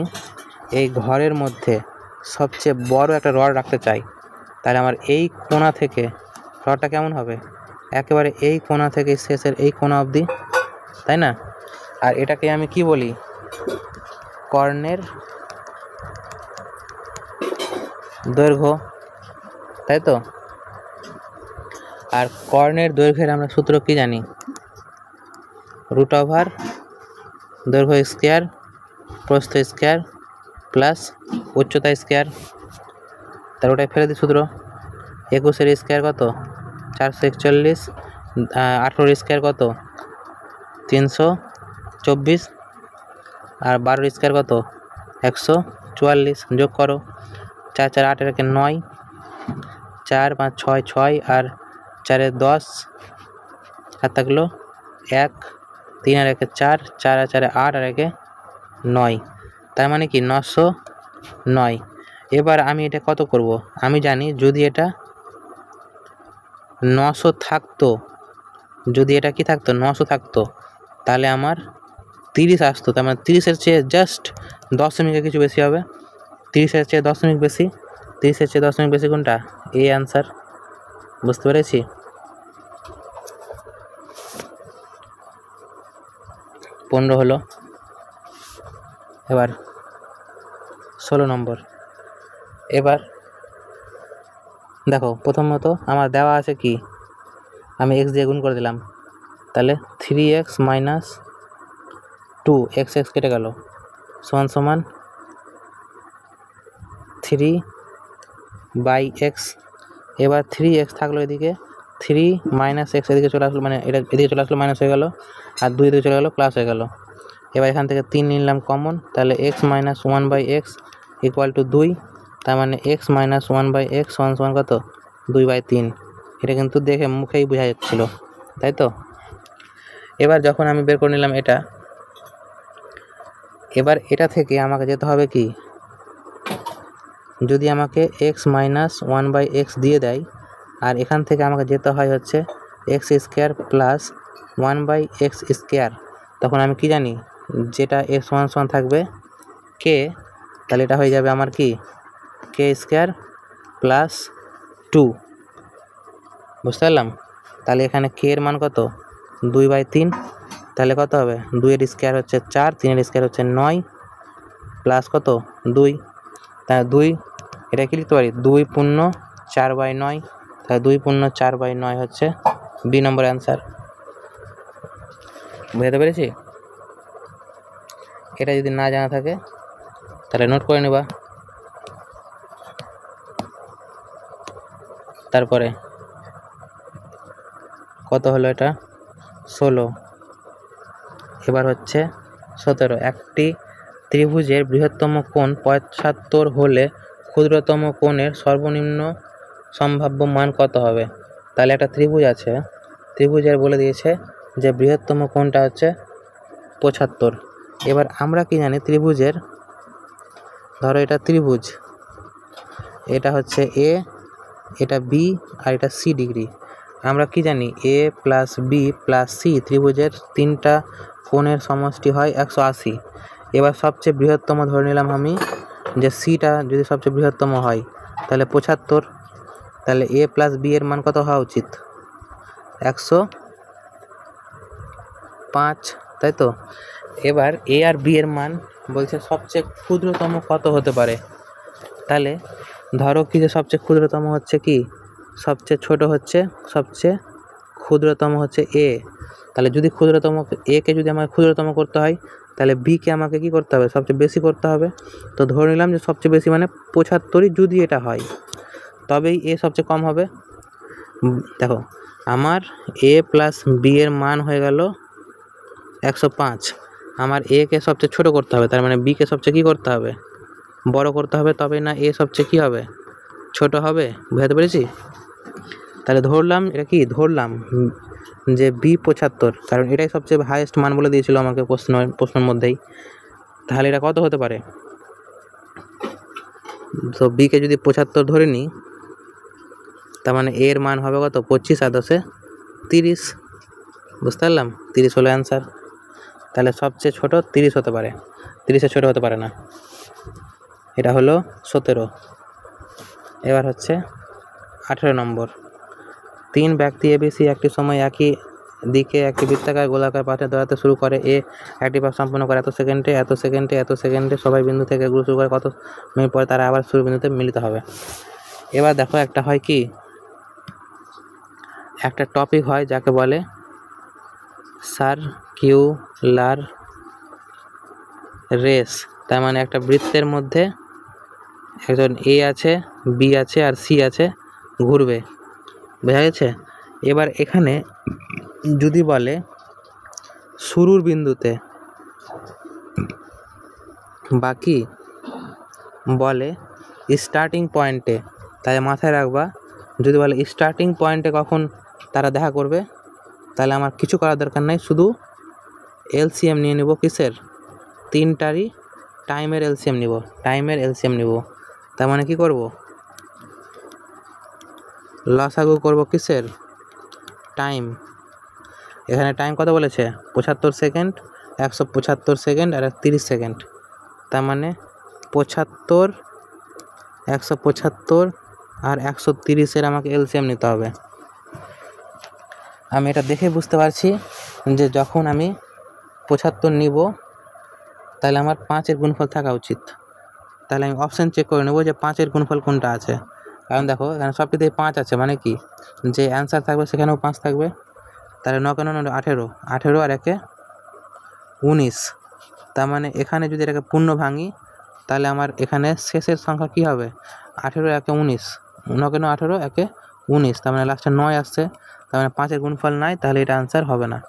এই ঘরের মধ্যে সবচেয়ে বড় একটা রড রাখতে চাই, তাহলে আমার এই কোণা থেকে রডটা কেমন হবে? একেবারে এই কোণা থেকে শেষের এই কোণা অবধি, তাই না? আর এটাকে আমি কি বলি? কর্ণের দৈর্ঘ্য, তাই তো? আর কর্ণের দৈর্ঘ্যের আমরা সূত্র কি জানি? রুট ওভার দৈর্ঘ্য স্কোয়ার প্রস্থ স্কোয়ার প্লাস উচ্চতা স্কোয়ার। তার ওটাই ফেলে দিই সূত্র। 21 স্কোয়ার কত? 441, 18 স্কোয়ার কত? 324, আর 12 স্কোয়ার কত? 144। যোগ করো, 4 4 8 একে 9, 4 5 6 6, আর 4 10, আর থাকলো 1, 3 আর 1 4, 4 আর 4 8, আর 1 9, তার মানে কি 909। এবার আমি এটা কত করব? আমি জানি যদি এটা 900 থাকতো, যদি এটা কি থাকতো 900 থাকতো, তাহলে আমার 30 আসতো, তার মানে 30-এর চেয়ে জাস্ট 10 দশমিকের কিছু বেশি হবে। 30-এর চেয়ে 10 দশমিক বেশি, 30-এর চেয়ে 10 দশমিক বেশি কোনটা? এই অ্যান্সার। বুঝতে পেরেছি? 15 হলো। এবার 16 নম্বর। এবার দেখো, প্রথমত আমার দেওয়া আছে কি, আমি x দিয়ে গুণ করে দিলাম, তাহলে 3x মাইনাস 2x, x কেটে গেল, সমান সমান 3/x। এবার 3x থাকলো এদিকে, 3 মাইনাস x এদিকে চলে আসলো, মানে এটা এদিকে চলে আসলো, মাইনাস হয়ে গেল, আর 2 এদিকে চলে গেলো, প্লাস হয়ে গেল। এবার এখান থেকে 3 নিলাম কমন, তাহলে x minus 1/x equal to 2, তার মানে x মাইনাস 1/x সমান সমান কত? 2/3। এটা কিন্তু দেখে মুখেই বোঝা যাচ্ছিল, তাই তো? এবার যখন আমি বের করে নিলাম এটা, এবার এটা থেকে আমাকে যেতে হবে কি, যদি আমাকে x মাইনাস 1/x দিয়ে দেয়, আর এখান থেকে আমাকে যেতে হয় হচ্ছে x square plus 1/x square, তখন আমি কি জানি? যেটা x সমান সমান থাকবে k, তাহলে এটা হয়ে যাবে আমার কি k স্কোয়ার প্লাস 2। বুঝতে পারলাম? তাহলে এখানে k এর মান কত? 2/3। তাহলে কত হবে? 2-এর স্কোয়ার হচ্ছে 4, 3-এর স্কোয়ার হচ্ছে 9, প্লাস কত? 2। তাহলে 2, এটা কি লিখতে পারি? 2 পূর্ণ 4/9, তাহলে 2 পূর্ণ 4/9 হচ্ছে বি নম্বর অ্যান্সার। বুঝতে পেরেছি? এটা যদি না জানা থাকে তাহলে নোট করে নেবা। তারপরে কত হলো? এটা 16। এবার হচ্ছে 17। একটি ত্রিভুজের বৃহত্তম কোণ 75 হলে ক্ষুদ্রতম কোণের সর্বনিম্ন সম্ভাব্য মান কত হবে? তাহলে একটা ত্রিভুজ আছে, ত্রিভুজের বলে দিয়েছে যে বৃহত্তম কোণটা হচ্ছে 75। এবার আমরা কি জানি ত্রিভুজের, ধরো এটা ত্রিভুজ, এটা হচ্ছে এ, এটা বি আর এটা সি ডিগ্রি। আমরা কি জানি এ প্লাস বি প্লাস সি ত্রিভুজের তিনটা কোণের সমষ্টি হয় 180। এবার সবচেয়ে বৃহত্তম ধরে নিলাম আমি যে সিটা যদি সবচেয়ে বৃহত্তম হয় তাহলে 75, তাহলে এ প্লাস বি এর মান কত হওয়া উচিত? 105, তাই তো? এবার এ আর বি এর মান বলছে সবচেয়ে ক্ষুদ্রতম কত হতে পারে। তাহলে ধরো কি যে সবচেয়ে ক্ষুদ্রতম হচ্ছে কি, সবচেয়ে ছোট হচ্ছে, সবচেয়ে ক্ষুদ্রতম হচ্ছে এ। তাহলে যদি ক্ষুদ্রতম একে যদি আমাকে ক্ষুদ্রতম করতে হয় তাহলে বিকে আমাকে কি করতে হবে? সবচেয়ে বেশি করতে হবে। তো ধরে নিলাম যে সবচেয়ে বেশি মানে 75, যদি এটা হয় তবেই এ সবচেয়ে কম হবে। দেখো আমার এ প্লাস বি এর মান হয়ে গেল 105, আমার এ কে সবচেয়ে ছোট করতে হবে, তার মানে বি কে সবচেয়ে কী করতে হবে? বড় করতে হবে, তবে না এ সবচেয়ে কী হবে? ছোট হবে। বুঝতে পেরেছি? তাহলে ধরলাম এটা কি, ধরলাম যে বি 75, কারণ এটাই সবচেয়ে হাইয়েস্ট মান বলে দিয়েছিল আমাকে প্রশ্নের মধ্যেই। তাহলে এটা কত হতে পারে? তো বিকে যদি 75 ধরে নিই, তার মানে এর মান হবে কত? 25 আর 10 30। বুঝতে পারলাম? 30 হলো অ্যান্সার। তাহলে সবচেয়ে ছোট 30 হতে পারে, 30-এর ছোট হতে পারে না। এটা হলো 17। এবার হচ্ছে 18 নম্বর। 3 ব্যক্তি এবিসি একটি সময় একই দিকে একটি বৃত্তাকার গোলাকার পাথে দৌড়াতে শুরু করে। এ একটি পথ সম্পন্ন করে এত সেকেন্ডে, এত সেকেন্ডে, এত সেকেন্ডে। সবাই বিন্দু থেকে ঘুরে শুরু করে, কত মিনিট পরে তারা আবার শুরু বিন্দুতে মিলিত হবে। এবার দেখো একটা হয় কি, একটা টপিক হয় যাকে বলে সার্কিউলার রেস। তার মানে একটা বৃত্তের মধ্যে একজন এ আছে, বি আছে আর সি আছে, ঘুরবে। বোঝা গেছে? এবার এখানে যদি বলে শুরুর বিন্দুতে, বাকি বলে স্টার্টিং পয়েন্টে, তাই মাথায় রাখবা যদি বলে স্টার্টিং পয়েন্টে কখন তারা দেখা করবে, তাহলে আমার কিছু করার দরকার নাই, শুধু এলসিএম নিয়ে নেব। কিসের? তিনটারই টাইমের এলসিএম নিব, টাইমের এলসিএম নিব। তার মানে কি করব? লসাগু করব কিসের? টাইম। এখানে টাইম কত বলেছে? 75 সেকেন্ড, 175 সেকেন্ড আর 30 সেকেন্ড। তার মানে 75, 175 আর 130-এর আমাকে এলসিএম নিতে হবে। আমি এটা দেখে বুঝতে পারছি যে যখন আমি 75 নিব তাহলে আমার 5-এর গুণফল থাকা উচিত। তাহলে আমি অপশান চেক করে নেব যে 5-এর গুণফল কোনটা আছে। কারণ দেখো এখানে সবটিতেই 5 আছে, মানে কি যে অ্যান্সার থাকবে সেখানেও 5 থাকবে। তাহলে 9 কেন 18, 18 আর 1 19। তার মানে এখানে যদি এটাকে পূর্ণ ভাঙি তাহলে আমার এখানে শেষের সংখ্যা কী হবে? 18 1 19, 9 কেন 18 1 19, তার মানে লাস্টে 9 আসছে। তার মানে 5-এর গুণফল নাই, তাহলে এটা আনসার হবে না।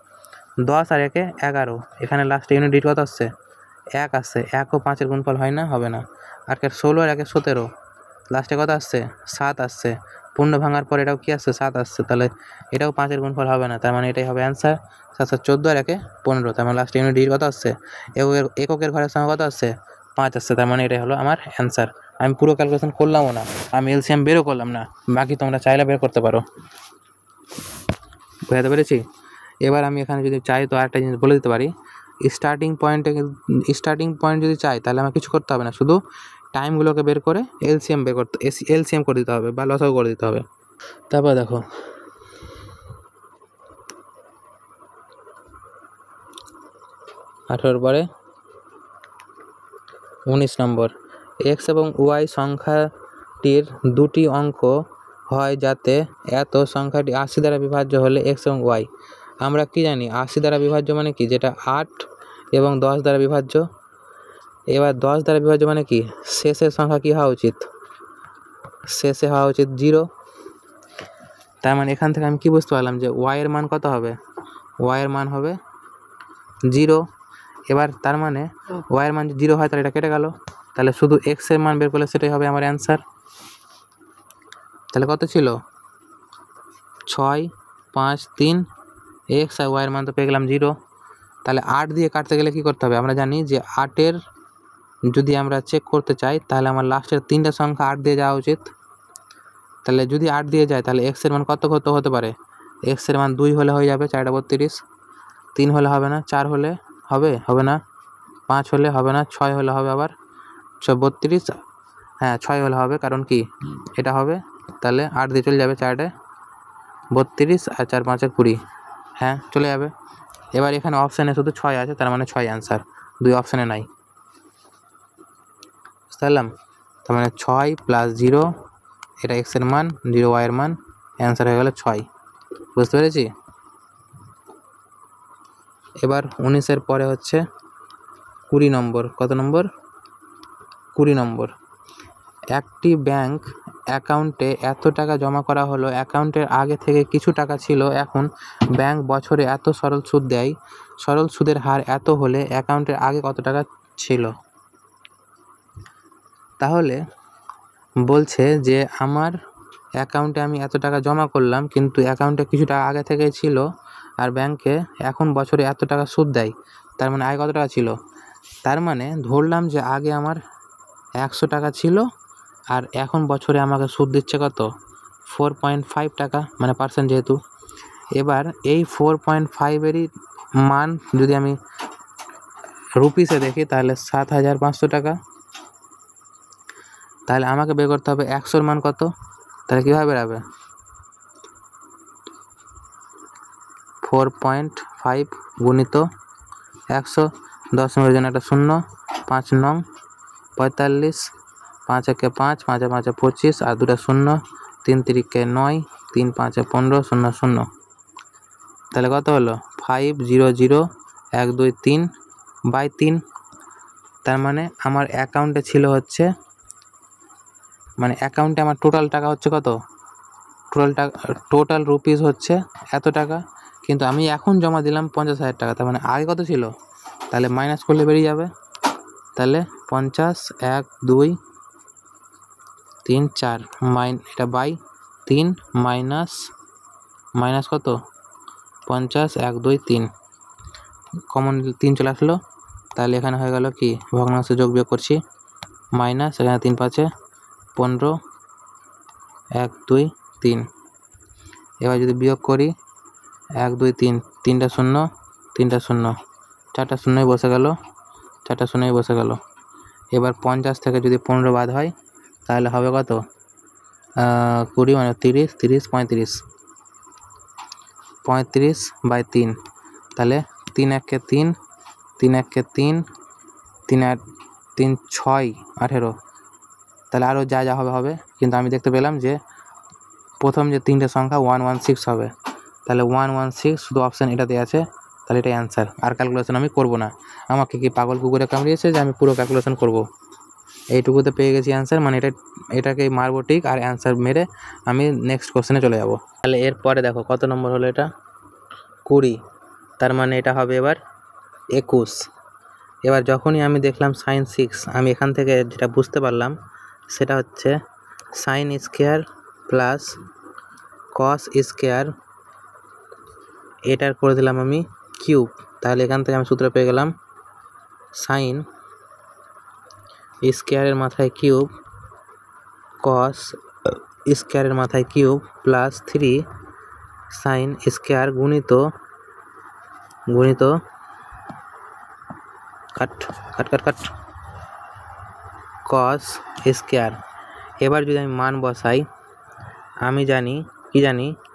10 আর 1 11, এখানে লাস্টে ইউনিট ডিজিট কত আসছে? 1 আসছে, 1 ও 5-এর গুণফল হয় না, হবে না। আর 16 আর 1 17, লাস্টে কত আসছে? 7 আসছে। পূর্ণ ভাঙার পর এটাও কি আসছে? 7 আসছে, তাহলে এটাও 5-এর গুণফল হবে না, তার মানে এটাই হবে অ্যান্সার। 7 14 আর 1 15, তার মানে লাস্টে ইউনিট ডিজিট কত আসছে? এককের ঘরের সংখ্যা কত আসছে? 5 আসছে, তার মানে এটাই হলো আমার অ্যান্সার। আমি পুরো ক্যালকুলেশন করলামও না, আমি এলসিএম বেরও করলাম না, বাকি তোমরা চাইলে বের করতে পারো। বুঝতে পেরেছি? এবার আমি এখানে যদি চাই তো আরেকটা জিনিস বলে দিতে পারি। স্টার্টিং পয়েন্ট যদি চাই তাহলে আমার কিছু করতে হবে না, শুধু টাইমগুলোকে বের করে এলসিএম করে দিতে হবে বা লসাগু করে দিতে হবে। তারপর দেখো 18 পরে 19 নম্বর। এক্স এবং ওয়াই সংখ্যাটির দুটি অঙ্ক হয় যাতে এত সংখ্যাটি 80 দ্বারা বিভাজ্য হলে এক্স এবং ওয়াই। আমরা কি জানি 80 দ্বারা বিভাজ্য মানে কি? যেটা 8 এবং 10 দ্বারা বিভাজ্য। এবার 10 দ্বারা বিভাজ্য মানে কি? শেষের সংখ্যা কী হওয়া উচিত? শেষে হওয়া উচিত 0। তার মানে এখান থেকে আমি কি বুঝতে পারলাম যে ওয়াইয়ের মান কত হবে? ওয়াইয়ের মান হবে 0। এবার তার মানে ওয়াইয়ের মান যদি 0 হয় তাহলে এটা কেটে গেল, তাহলে শুধু এক্সের মান বের করলে সেটাই হবে আমার অ্যান্সার। তাহলে কত ছিল 6, 5, 3 এক্স, আর ওয়াইয়ের মান তো পেয়ে গেলাম 0। তাহলে 8 দিয়ে কাটতে গেলে কী করতে হবে? আমরা জানি যে 8-এর যদি আমরা চেক করতে চাই তাহলে আমার লাস্টের 3টা সংখ্যা 8 দিয়ে যাওয়া উচিত। তাহলে যদি 8 দিয়ে যায় তাহলে এক্সের মান কত হতে পারে? এক্সের মান 2 হলে হয়ে যাবে, 4 32, 3 হলে হবে না, 4 হলে হবে না, 5 হলে হবে না, 6 হলে হবে, আবার 32, হ্যাঁ 6 হলে হবে, কারণ কি এটা হবে। তাহলে 8 দিয়ে চলে যাবে, 4-এ 32 আর 4 5-এ 20, হ্যাঁ চলে যাবে। এবার এখানে অপশানে শুধু 6 আছে, তার মানে 6 অ্যান্সার, 2 অপশানে নাই। বুঝতে পারলাম? তার মানে 6 + 0, এটা এক্সের মান, 0 ওয়াইয়ের মান, অ্যান্সার হয়ে গেল 6। বুঝতে পেরেছি? এবার 19-এর পরে হচ্ছে 20 নম্বর। কত নম্বর? 20 নম্বর। একটি ব্যাংক অ্যাকাউন্টে এত টাকা জমা করা হলো, অ্যাকাউন্টের আগে থেকে কিছু টাকা ছিল, এখন ব্যাংক বছরে এত সরল সুদ দেয়, সরল সুদের হার এত হলে অ্যাকাউন্টের আগে কত টাকা ছিল? তাহলে বলছে যে আমার অ্যাকাউন্টে আমি এত টাকা জমা করলাম, কিন্তু অ্যাকাউন্টে কিছু টাকা আগে থেকেই ছিল, আর ব্যাংকে এখন বছরে এত টাকা সুদ দেয়, তার মানে আগে কত টাকা ছিল? তার মানে ধরলাম যে আগে আমার 100 টাকা ছিল, আর এখন বছরে আমাকে সুদ দিচ্ছে কত? 4.5 টাকা, মানে পার্সেন্ট যেহেতু। এবার এই 4.5-এরই মান যদি আমি রুপিসে দেখি তাহলে 7,500 টাকা। তাহলে আমাকে বের করতে হবে 100-র মান কত। তাহলে কীভাবে বেরাবে? 4.5 গুণিত 100, 10 নম্বরের জন্য একটা 0, 5 নং 45, 5 একে 5, 5 5 25, আর 2টা 0, 3 3 9, 3 5 15, 0 0। তাহলে কত হলো? 500,123/3। তার মানে আমার অ্যাকাউন্টে ছিল হচ্ছে, মানে অ্যাকাউন্টে আমার টোটাল টাকা হচ্ছে কত? টোটাল রুপিস হচ্ছে এত টাকা, কিন্তু আমি এখন জমা দিলাম 50,000 টাকা। তার মানে আগে কত ছিল? তাহলে মাইনাস করলে বেরিয়ে যাবে। তাহলে 50, 1 2 3 4 এটা বাই 3 মাইনাস কত? 50, 1 2 3, কমন 3 চলে আসলো। তাহলে এখানে হয়ে গেল কি, ভগ্নাংশে যোগ বিয়োগ করছি, মাইনাস, এখানে 3 5 15, 1 2 3। এবার যদি বিয়োগ করি 1 2 3, 3টা 0, 3টা 0, 4টা 0ই বসে গেল, 4টা 0ই বসে গেল। এবার 50 থেকে যদি 15 বাদ হয় তাহলে হবে কত? 20 মানে 30, 30 35, 35/3। তাহলে 3 1 3, 3 1 3, 3 8 3 6 18। তাহলে আরও যা হবে, কিন্তু আমি দেখতে পেলাম যে প্রথম যে 3টে সংখ্যা 116 হবে। তাহলে 116 শুধু অপশান এটাতে আছে, তাহলে এটাই অ্যান্সার। আর ক্যালকুলেশন আমি করব না। আমাকে কি পাগল কুকুরে কামড়িয়েছে যে আমি পুরো ক্যালকুলেশন করব? এইটুকুতে পেয়ে গেছি অ্যান্সার, মানে এটাকেই মারবো ঠিক, আর অ্যান্সার মেরে আমি নেক্সট কোশ্চেনে চলে যাব। তাহলে এরপরে দেখো কত নম্বর হলো এটা? 20। তার মানে এটা হবে এবার 21। এবার যখনই আমি দেখলাম sin 6, আমি এখান থেকে যেটা বুঝতে পারলাম সেটা হচ্ছে sin square plus cos square, এটার করে দিলাম আমি কিউব। তাহলে এখান থেকে আমি সূত্র পেয়ে গেলাম sin স্কোয়ারের মাথায় কিউব, cos স্কোয়ারের মাথায় কিউব, প্লাস 3 sin স্কোয়ার গুণিত কাট cos স্কোয়ার। এবার যদি আমি মান বসাই, আমি জানি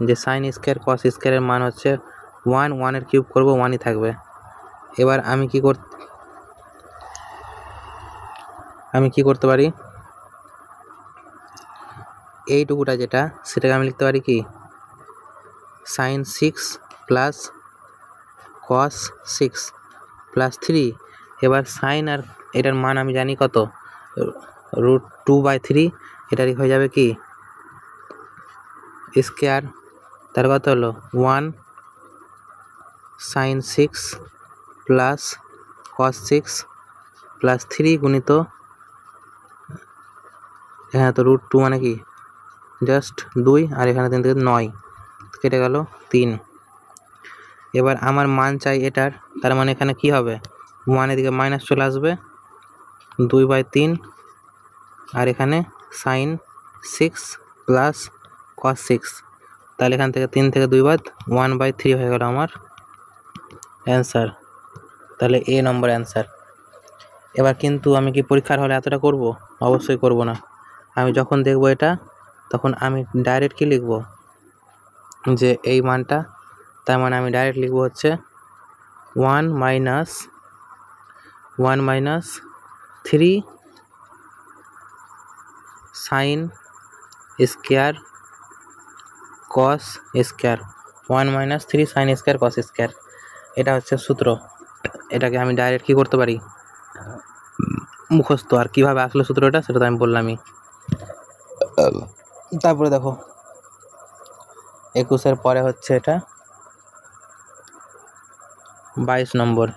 যে sin স্কোয়ার cos স্কোয়ারের মান হচ্ছে 1, 1-এর কিউব করব 1ই থাকবে। এবার আমি কি করতে পারি? এইটুকুটা যেটা, সেটাকে আমি লিখতে পারি কি, sin 6 প্লাস cos 6 প্লাস 3। এবার সাইন আর এটার মান আমি জানি কত, √2/3। এটারই হয়ে যাবে কি স্কোয়ার। তার কত হলো 1 sin 6 প্লাস cos 6 প্লাস 3 গুণিত, হ্যাঁ তো √2 মানে কি জাস্ট 2, আর এখানে 3 থেকে 9 কেটে গেল 3। এবার আমার মান চাই এটার, তার মানে এখানে কি হবে, 1 এদিকে মাইনাস চলে আসবে, 2/3, আর এখানে sin 6 প্লাস cos 6, তাহলে এখান থেকে 3 থেকে 2 বাদ 1/3 হয়ে গেল আমার অ্যান্সার। তাহলে এ নম্বর অ্যান্সার। এবার কিন্তু আমি কি পরীক্ষার হলে এতটা করব? অবশ্যই করব না। আমি যখন দেখব এটা তখন আমি ডাইরেক্ট কি লিখব, যে এই মানটা, তার মানে আমি ডাইরেক্ট লিখব হচ্ছে 1 minus 3 sin square cos square, 1 minus 3 sin square cos square, এটা হচ্ছে সূত্র। এটাকে আমি ডাইরেক্ট কী করতে পারি, মুখস্থ। আর কীভাবে আসলো সূত্রটা সেটা তো আমি বললামই। তারপরে দেখো 21-এর পরে হচ্ছে এটা 22 নম্বর।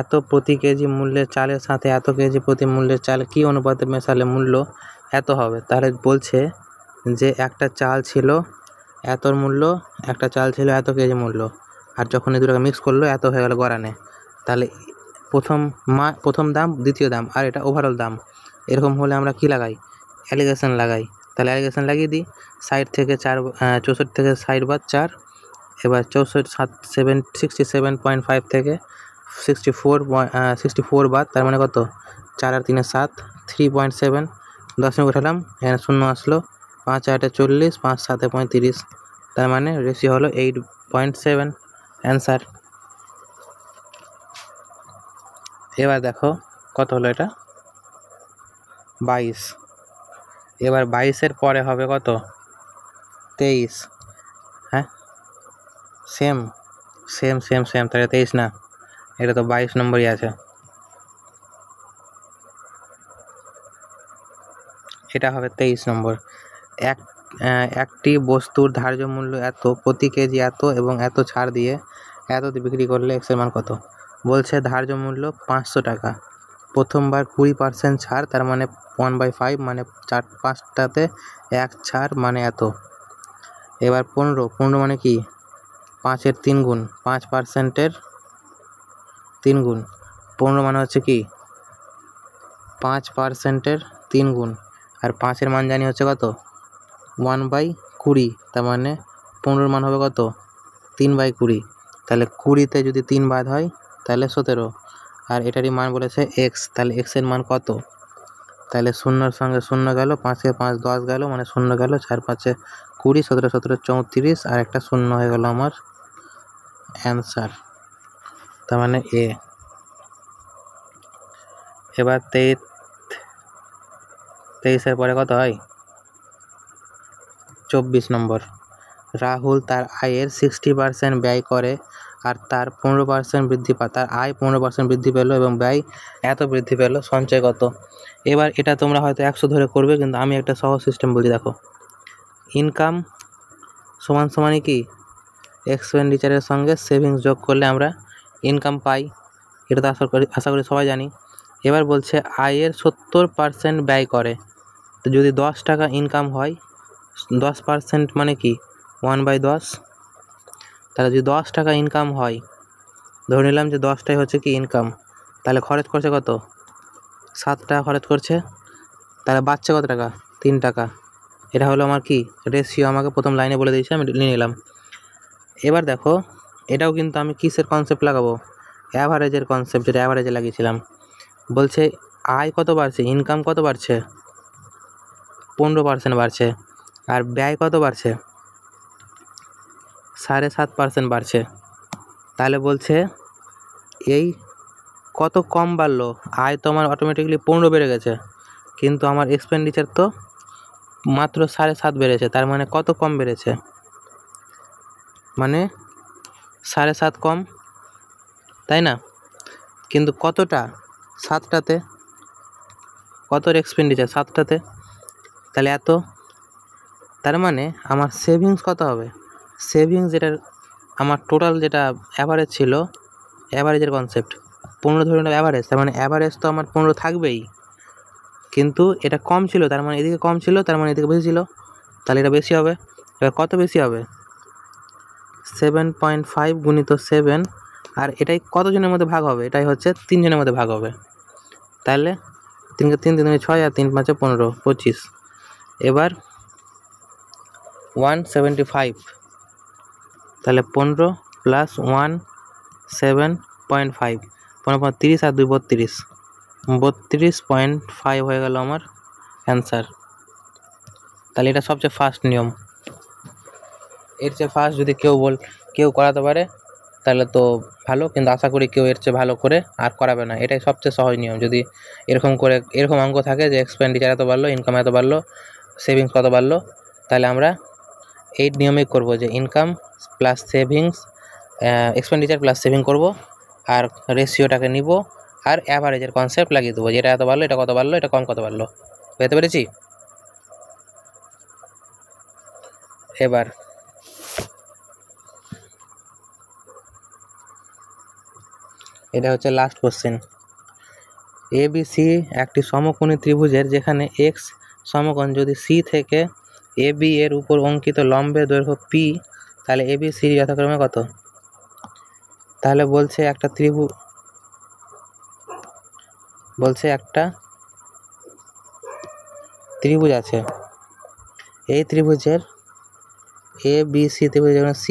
এত প্রতি কেজি মূল্যের চালের সাথে এত কেজি প্রতি মূল্যের চাল কি অনুপাতে মেশালে মূল্য এত হবে? তাহলে বলছে যে একটা চাল ছিল এতর মূল্য, একটা চাল ছিল এত কেজি মূল্য, আর যখন এই দুটোকে মিক্স করলো এত হয়ে গেল গড়ানে। তাহলে প্রথম দাম, দ্বিতীয় দাম, আর এটা ওভারঅল দাম। এরকম হলে আমরা কি লাগাই, অ্যালিগেশন লাগাই। তাহলে অ্যালিগেশন লাগিয়ে দিই, 64 থেকে 60 বাদ 4, এবার 67.5 থেকে 64 বাদ, তার মানে কত, 4 আর 3 7, 3.7, 10 উঠালাম, এখানে 0 আসলো, 5 8 40, 5 7 35, তার মানে রেশিও হলো 8.7, অ্যান্সার। এবার দেখো কত হলো এটা, 22। এবার 22-এর পরে হবে কত, 23। হ্যাঁ সেম, তাহলে 23 না, এটা তো 22 নম্বরই আছে। এটা হবে 23 নম্বর। একটি বস্তুর ধার্য মূল্য এত, প্রতি কেজি এত এবং এত ছাড় দিয়ে এত বিক্রি করলে এক্সের মান কত? বলছে ধার্য মূল্য 500 টাকা, প্রথমবার 20% ছাড়, তার মানে 1/5, মানে 5টাতে 1 ছাড় মানে এত। এবার 15 মানে কি, 5-এর 3 গুণ, 5%-এর 3 গুণ, 15 মানে হচ্ছে কি 5%-এর 3 গুণ, আর 5-এর মান জানি হচ্ছে কত, 1/20, তার মানে 15-এর মান হবে কত, 3/20। তাহলে 20-তে যদি 3 বাদ হয় তাহলে 17, আর এটারই মান বলেছে এক্স, তাহলে এক্সের মান কত? তাহলে 0-এর সঙ্গে 0 গেল, 5-এ 5 10 গেল, মানে 0 গেল, 4 5-এ 20, 17 17 34, আর একটা 0 হয়ে গেল আমার অ্যান্সার, তার মানে এ। এবার 23-এর পরে কত হয়, 24 নম্বর। রাহুল তার আয়ের 60% ব্যয় করে আর তার 15% বৃদ্ধি পায়, তার আয় 15% বৃদ্ধি পেল এবং ব্যয় এত বৃদ্ধি পেল, সঞ্চয় কত? এবার এটা তোমরা হয়তো 100 ধরে করবে, কিন্তু আমি একটা সহজ সিস্টেম বলছি, দেখো। ইনকাম সমানই কি, এক্সপেন্ডিচারের সঙ্গে সেভিংস যোগ করলে আমরা ইনকাম পাই, এটা তো আশা করি সবাই জানি। এবার বলছে আয়ের 70% ব্যয় করে, তো যদি 10 টাকা ইনকাম হয়, 10% মানে কি 1/10, তাহলে যদি 10 টাকা ইনকাম হয়, ধরে নিলাম যে 10টাই হচ্ছে কি ইনকাম, তাহলে খরচ করছে কত, 7 টাকা খরচ করছে, তাহলে বাচ্চা কত টাকা, 3 টাকা। এটা হলো আমার কি রেশিও, আমাকে প্রথম লাইনে বলে দিয়েছে, আমি নিয়ে নিলাম। এবার দেখো এটাও কিন্তু আমি কিসের কনসেপ্ট লাগাবো, অ্যাভারেজের কনসেপ্ট, যেটা অ্যাভারেজে লাগিয়েছিলাম। বলছে আয় কত বাড়ছে, ইনকাম কত বাড়ছে, 15% বাড়ছে, আর ব্যয় কত বাড়ছে, 7.5% বাড়ছে। তাহলে বলছে এই কত কম বাড়লো, আয় তো আমার অটোমেটিকলি 15 বেড়ে গেছে, কিন্তু আমার এক্সপেন্ডিচার তো মাত্র 7.5 বেড়েছে, তার মানে কত কম বেড়েছে, মানে 7.5 কম, তাই না? কিন্তু কতটা, 7টাতে, কত এক্সপেন্ডিচার 7টাতে, তাহলে এত, তার মানে আমার সেভিংস কত হবে, সেভিংস যেটা আমার টোটাল যেটা অ্যাভারেজ ছিল, অ্যাভারেজের কনসেপ্ট, 15 ধরে নিলাম অ্যাভারেজ, তার মানে অ্যাভারেজ তো আমার 15 থাকবেই, কিন্তু এটা কম ছিল তার মানে এদিকে কম ছিল, তার মানে এদিকে বেশি ছিল, তাহলে এটা বেশি হবে। এবার কত বেশি হবে? 7.5 গুণিত 7, আর এটাই কতজনের মধ্যে ভাগ হবে? এটাই হচ্ছে 3 জনের মধ্যে ভাগ হবে। তাহলে 3 কে 3 3 6 আর 3 5 15, 25। এবার 175, তাহলে 15 প্লাস 1 7.5, 15 30 আর 2 32, 32.5 হয়ে গেল আমার অ্যান্সার। তাহলে এটা সবচেয়ে ফার্স্ট নিয়ম। এর চেয়ে ফার্স্ট যদি কেউ করাতে পারে তাহলে তো ভালো, কিন্তু আশা করি কেউ এর চেয়ে ভালো করে আর করাবে না। এটাই সবচেয়ে সহজ নিয়ম। যদি এরকম অঙ্ক থাকে যে এক্সপেন্ডিচার এত বাড়লো, ইনকাম এত বাড়লো, সেভিংস কত বাড়লো, তাহলে আমরা এই নিয়মেই করব যে income plus savings, expenditure plus saving করব, আর রেশিওটাকে নিব আর অ্যাভারেজের কনসেপ্ট লাগিয়ে দেবো, যেটা এত বাড়লো, এটা কত বাড়লো, এটা কম কত বাড়লো। বুঝতে পেরেছি? এবার এটা হচ্ছে লাস্ট কোশ্চেন। ABC একটি সমকোণী ত্রিভুজের যেখানে এক্স সমকোণ যদি সি থেকে AB এর উপর অঙ্কিত লম্বের দৈর্ঘ্য P, তাহলে ABC যথাক্রমে কত? তাহলে বলছে একটা ত্রিভুজ আছে, এই ত্রিভুজের ABC ত্রিভুজ যেখানে C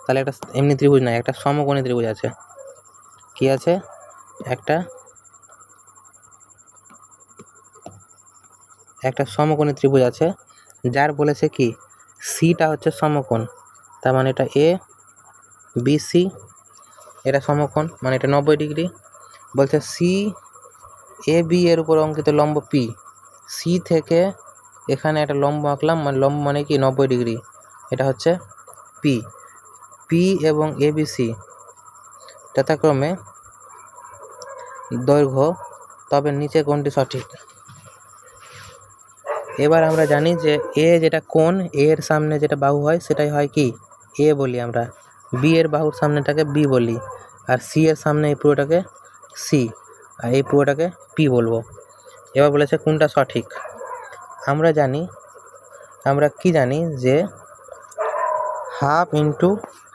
তাহলে একটা এমনি ত্রিভুজ নয়, একটা সমকোণী ত্রিভুজ আছে। কি আছে? একটা সমকোণী ত্রিভুজ আছে, যার বলেছে কি সিটা হচ্ছে সমকোণ, তার মানে এটা ABC, এটা সমকোণ, মানে এটা 90 ডিগ্রি। বলছে AB এর উপর অঙ্কিত লম্ব P, সি থেকে এখানে একটা লম্ব আঁকলাম, মানে লম্ব মানে কি 90 ডিগ্রি, এটা হচ্ছে P এবং ABC যথাক্রমে দৈর্ঘ্য, তবে নিচে কোনটি সঠিক? এবার আমরা জানি যে এ যেটা কোণ, এর সামনে যেটা বাহু হয় সেটাই হয় কি এ বলি আমরা, বি এর বাহুর সামনেটাকে বি বলি, আর সি এর সামনে এই পুরোটাকে সি, আর এই পুরোটাকে পি বলবো। এবার বলেছে কোনটা সঠিক। আমরা কি জানি যে হাফ ইন্টু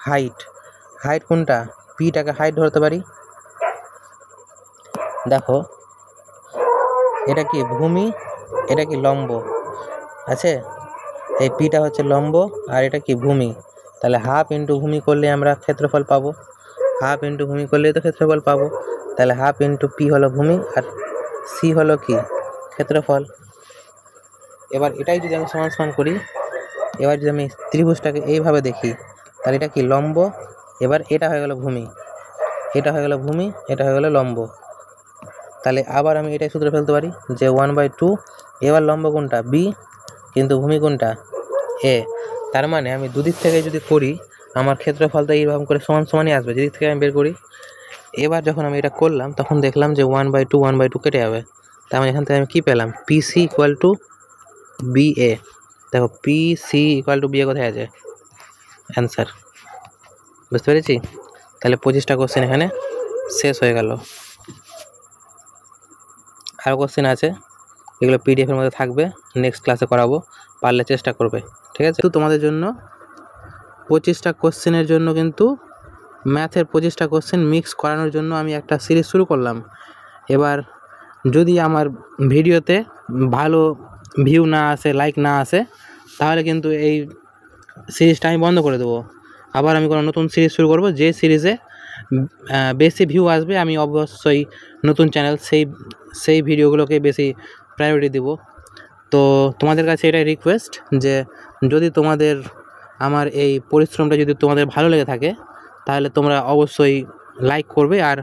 হাইট কোনটা? পিটাকে হাইট ধরতে পারি। দেখো এটা কি ভূমি, এটা কি লম্ব আছে, এই পিটা হচ্ছে লম্ব আর এটা কি ভূমি, তাহলে হাফ ইন্টু ভূমি করলে আমরা ক্ষেত্রফল পাবো, হাফ ইন্টু ভূমি করলেই তো ক্ষেত্রফল পাবো, তাহলে হাফ ইন্টু পি হলো ভূমি আর সি হলো কি ক্ষেত্রফল। এবার এটাই যদি আমি সমান করি, এবার যদি আমি ত্রিভুজটাকে এইভাবে দেখি, তাহলে এটা কি লম্ব, এবার এটা হয়ে গেল ভূমি, এটা হয়ে গেল ভূমি, এটা হয়ে গেল লম্ব, তাহলে আবার আমি এটাই সূত্র ফেলতে পারি যে 1/2, এবার লম্ব কোনটা বি, কিন্তু ভূমি কোনটা এ, তার মানে আমি দুদিক থেকে যদি করি আমার ক্ষেত্রফল তো এইরকম করে সমানই আসবে, যেদিক থেকে আমি বের করি। এবার যখন আমি এটা করলাম তখন দেখলাম যে 1/2 কেটে যাবে, তার মানে এখান থেকে আমি কী পেলাম? PC equal to BA। দেখো PC ইকুয়াল টু BA কোথায় আছে? অ্যান্সার। বুঝতে পেরেছি? তাহলে 25টা কোশ্চেন এখানে শেষ হয়ে গেল। আরও কোশ্চেন আছে, এগুলো PDF এর মধ্যে থাকবে, নেক্সট ক্লাসে করাবো, পারলে চেষ্টা করবে, ঠিক আছে? তো তোমাদের জন্য 25টা কোশ্চেনের জন্য কিন্তু ম্যাথের 25টা কোশ্চেন মিক্স করানোর জন্য আমি একটা সিরিজ শুরু করলাম। এবার যদি আমার ভিডিওতে ভালো ভিউ না আসে, লাইক না আসে, তাহলে কিন্তু এই সিরিজটা আমি বন্ধ করে দেবো। আবার আমি কোনো নতুন সিরিজ শুরু করব, যে সিরিজে বেশি ভিউ আসবে আমি অবশ্যই নতুন চ্যানেল সেই ভিডিওগুলোকে বেশি প্রায়োরিটি দেব। তো তোমাদের কাছে এটাই রিকোয়েস্ট যে যদি তোমাদের আমার এই পরিশ্রমটা যদি তোমাদের ভালো লেগে থাকে তাহলে তোমরা অবশ্যই লাইক করবে, আর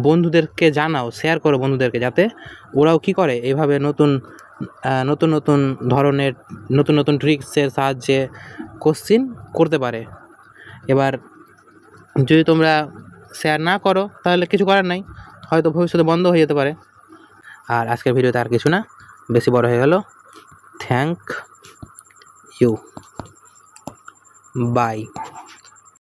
বন্ধুদেরকে জানাও, শেয়ার করো বন্ধুদেরকে, যাতে ওরাও কি করে এইভাবে নতুন ধরনের নতুন ট্রিক্সের সাহায্যে কোশ্চেন করতে পারে। এবার যদি তোমরা শেয়ার না করো তাহলে কিছু করার নাই, হয়তো ভবিষ্যতে বন্ধ হয়ে যেতে পারে। আর আজকের ভিডিওতে আর কিছু না, বেশি বড় হয়ে গেল। Thank you, by.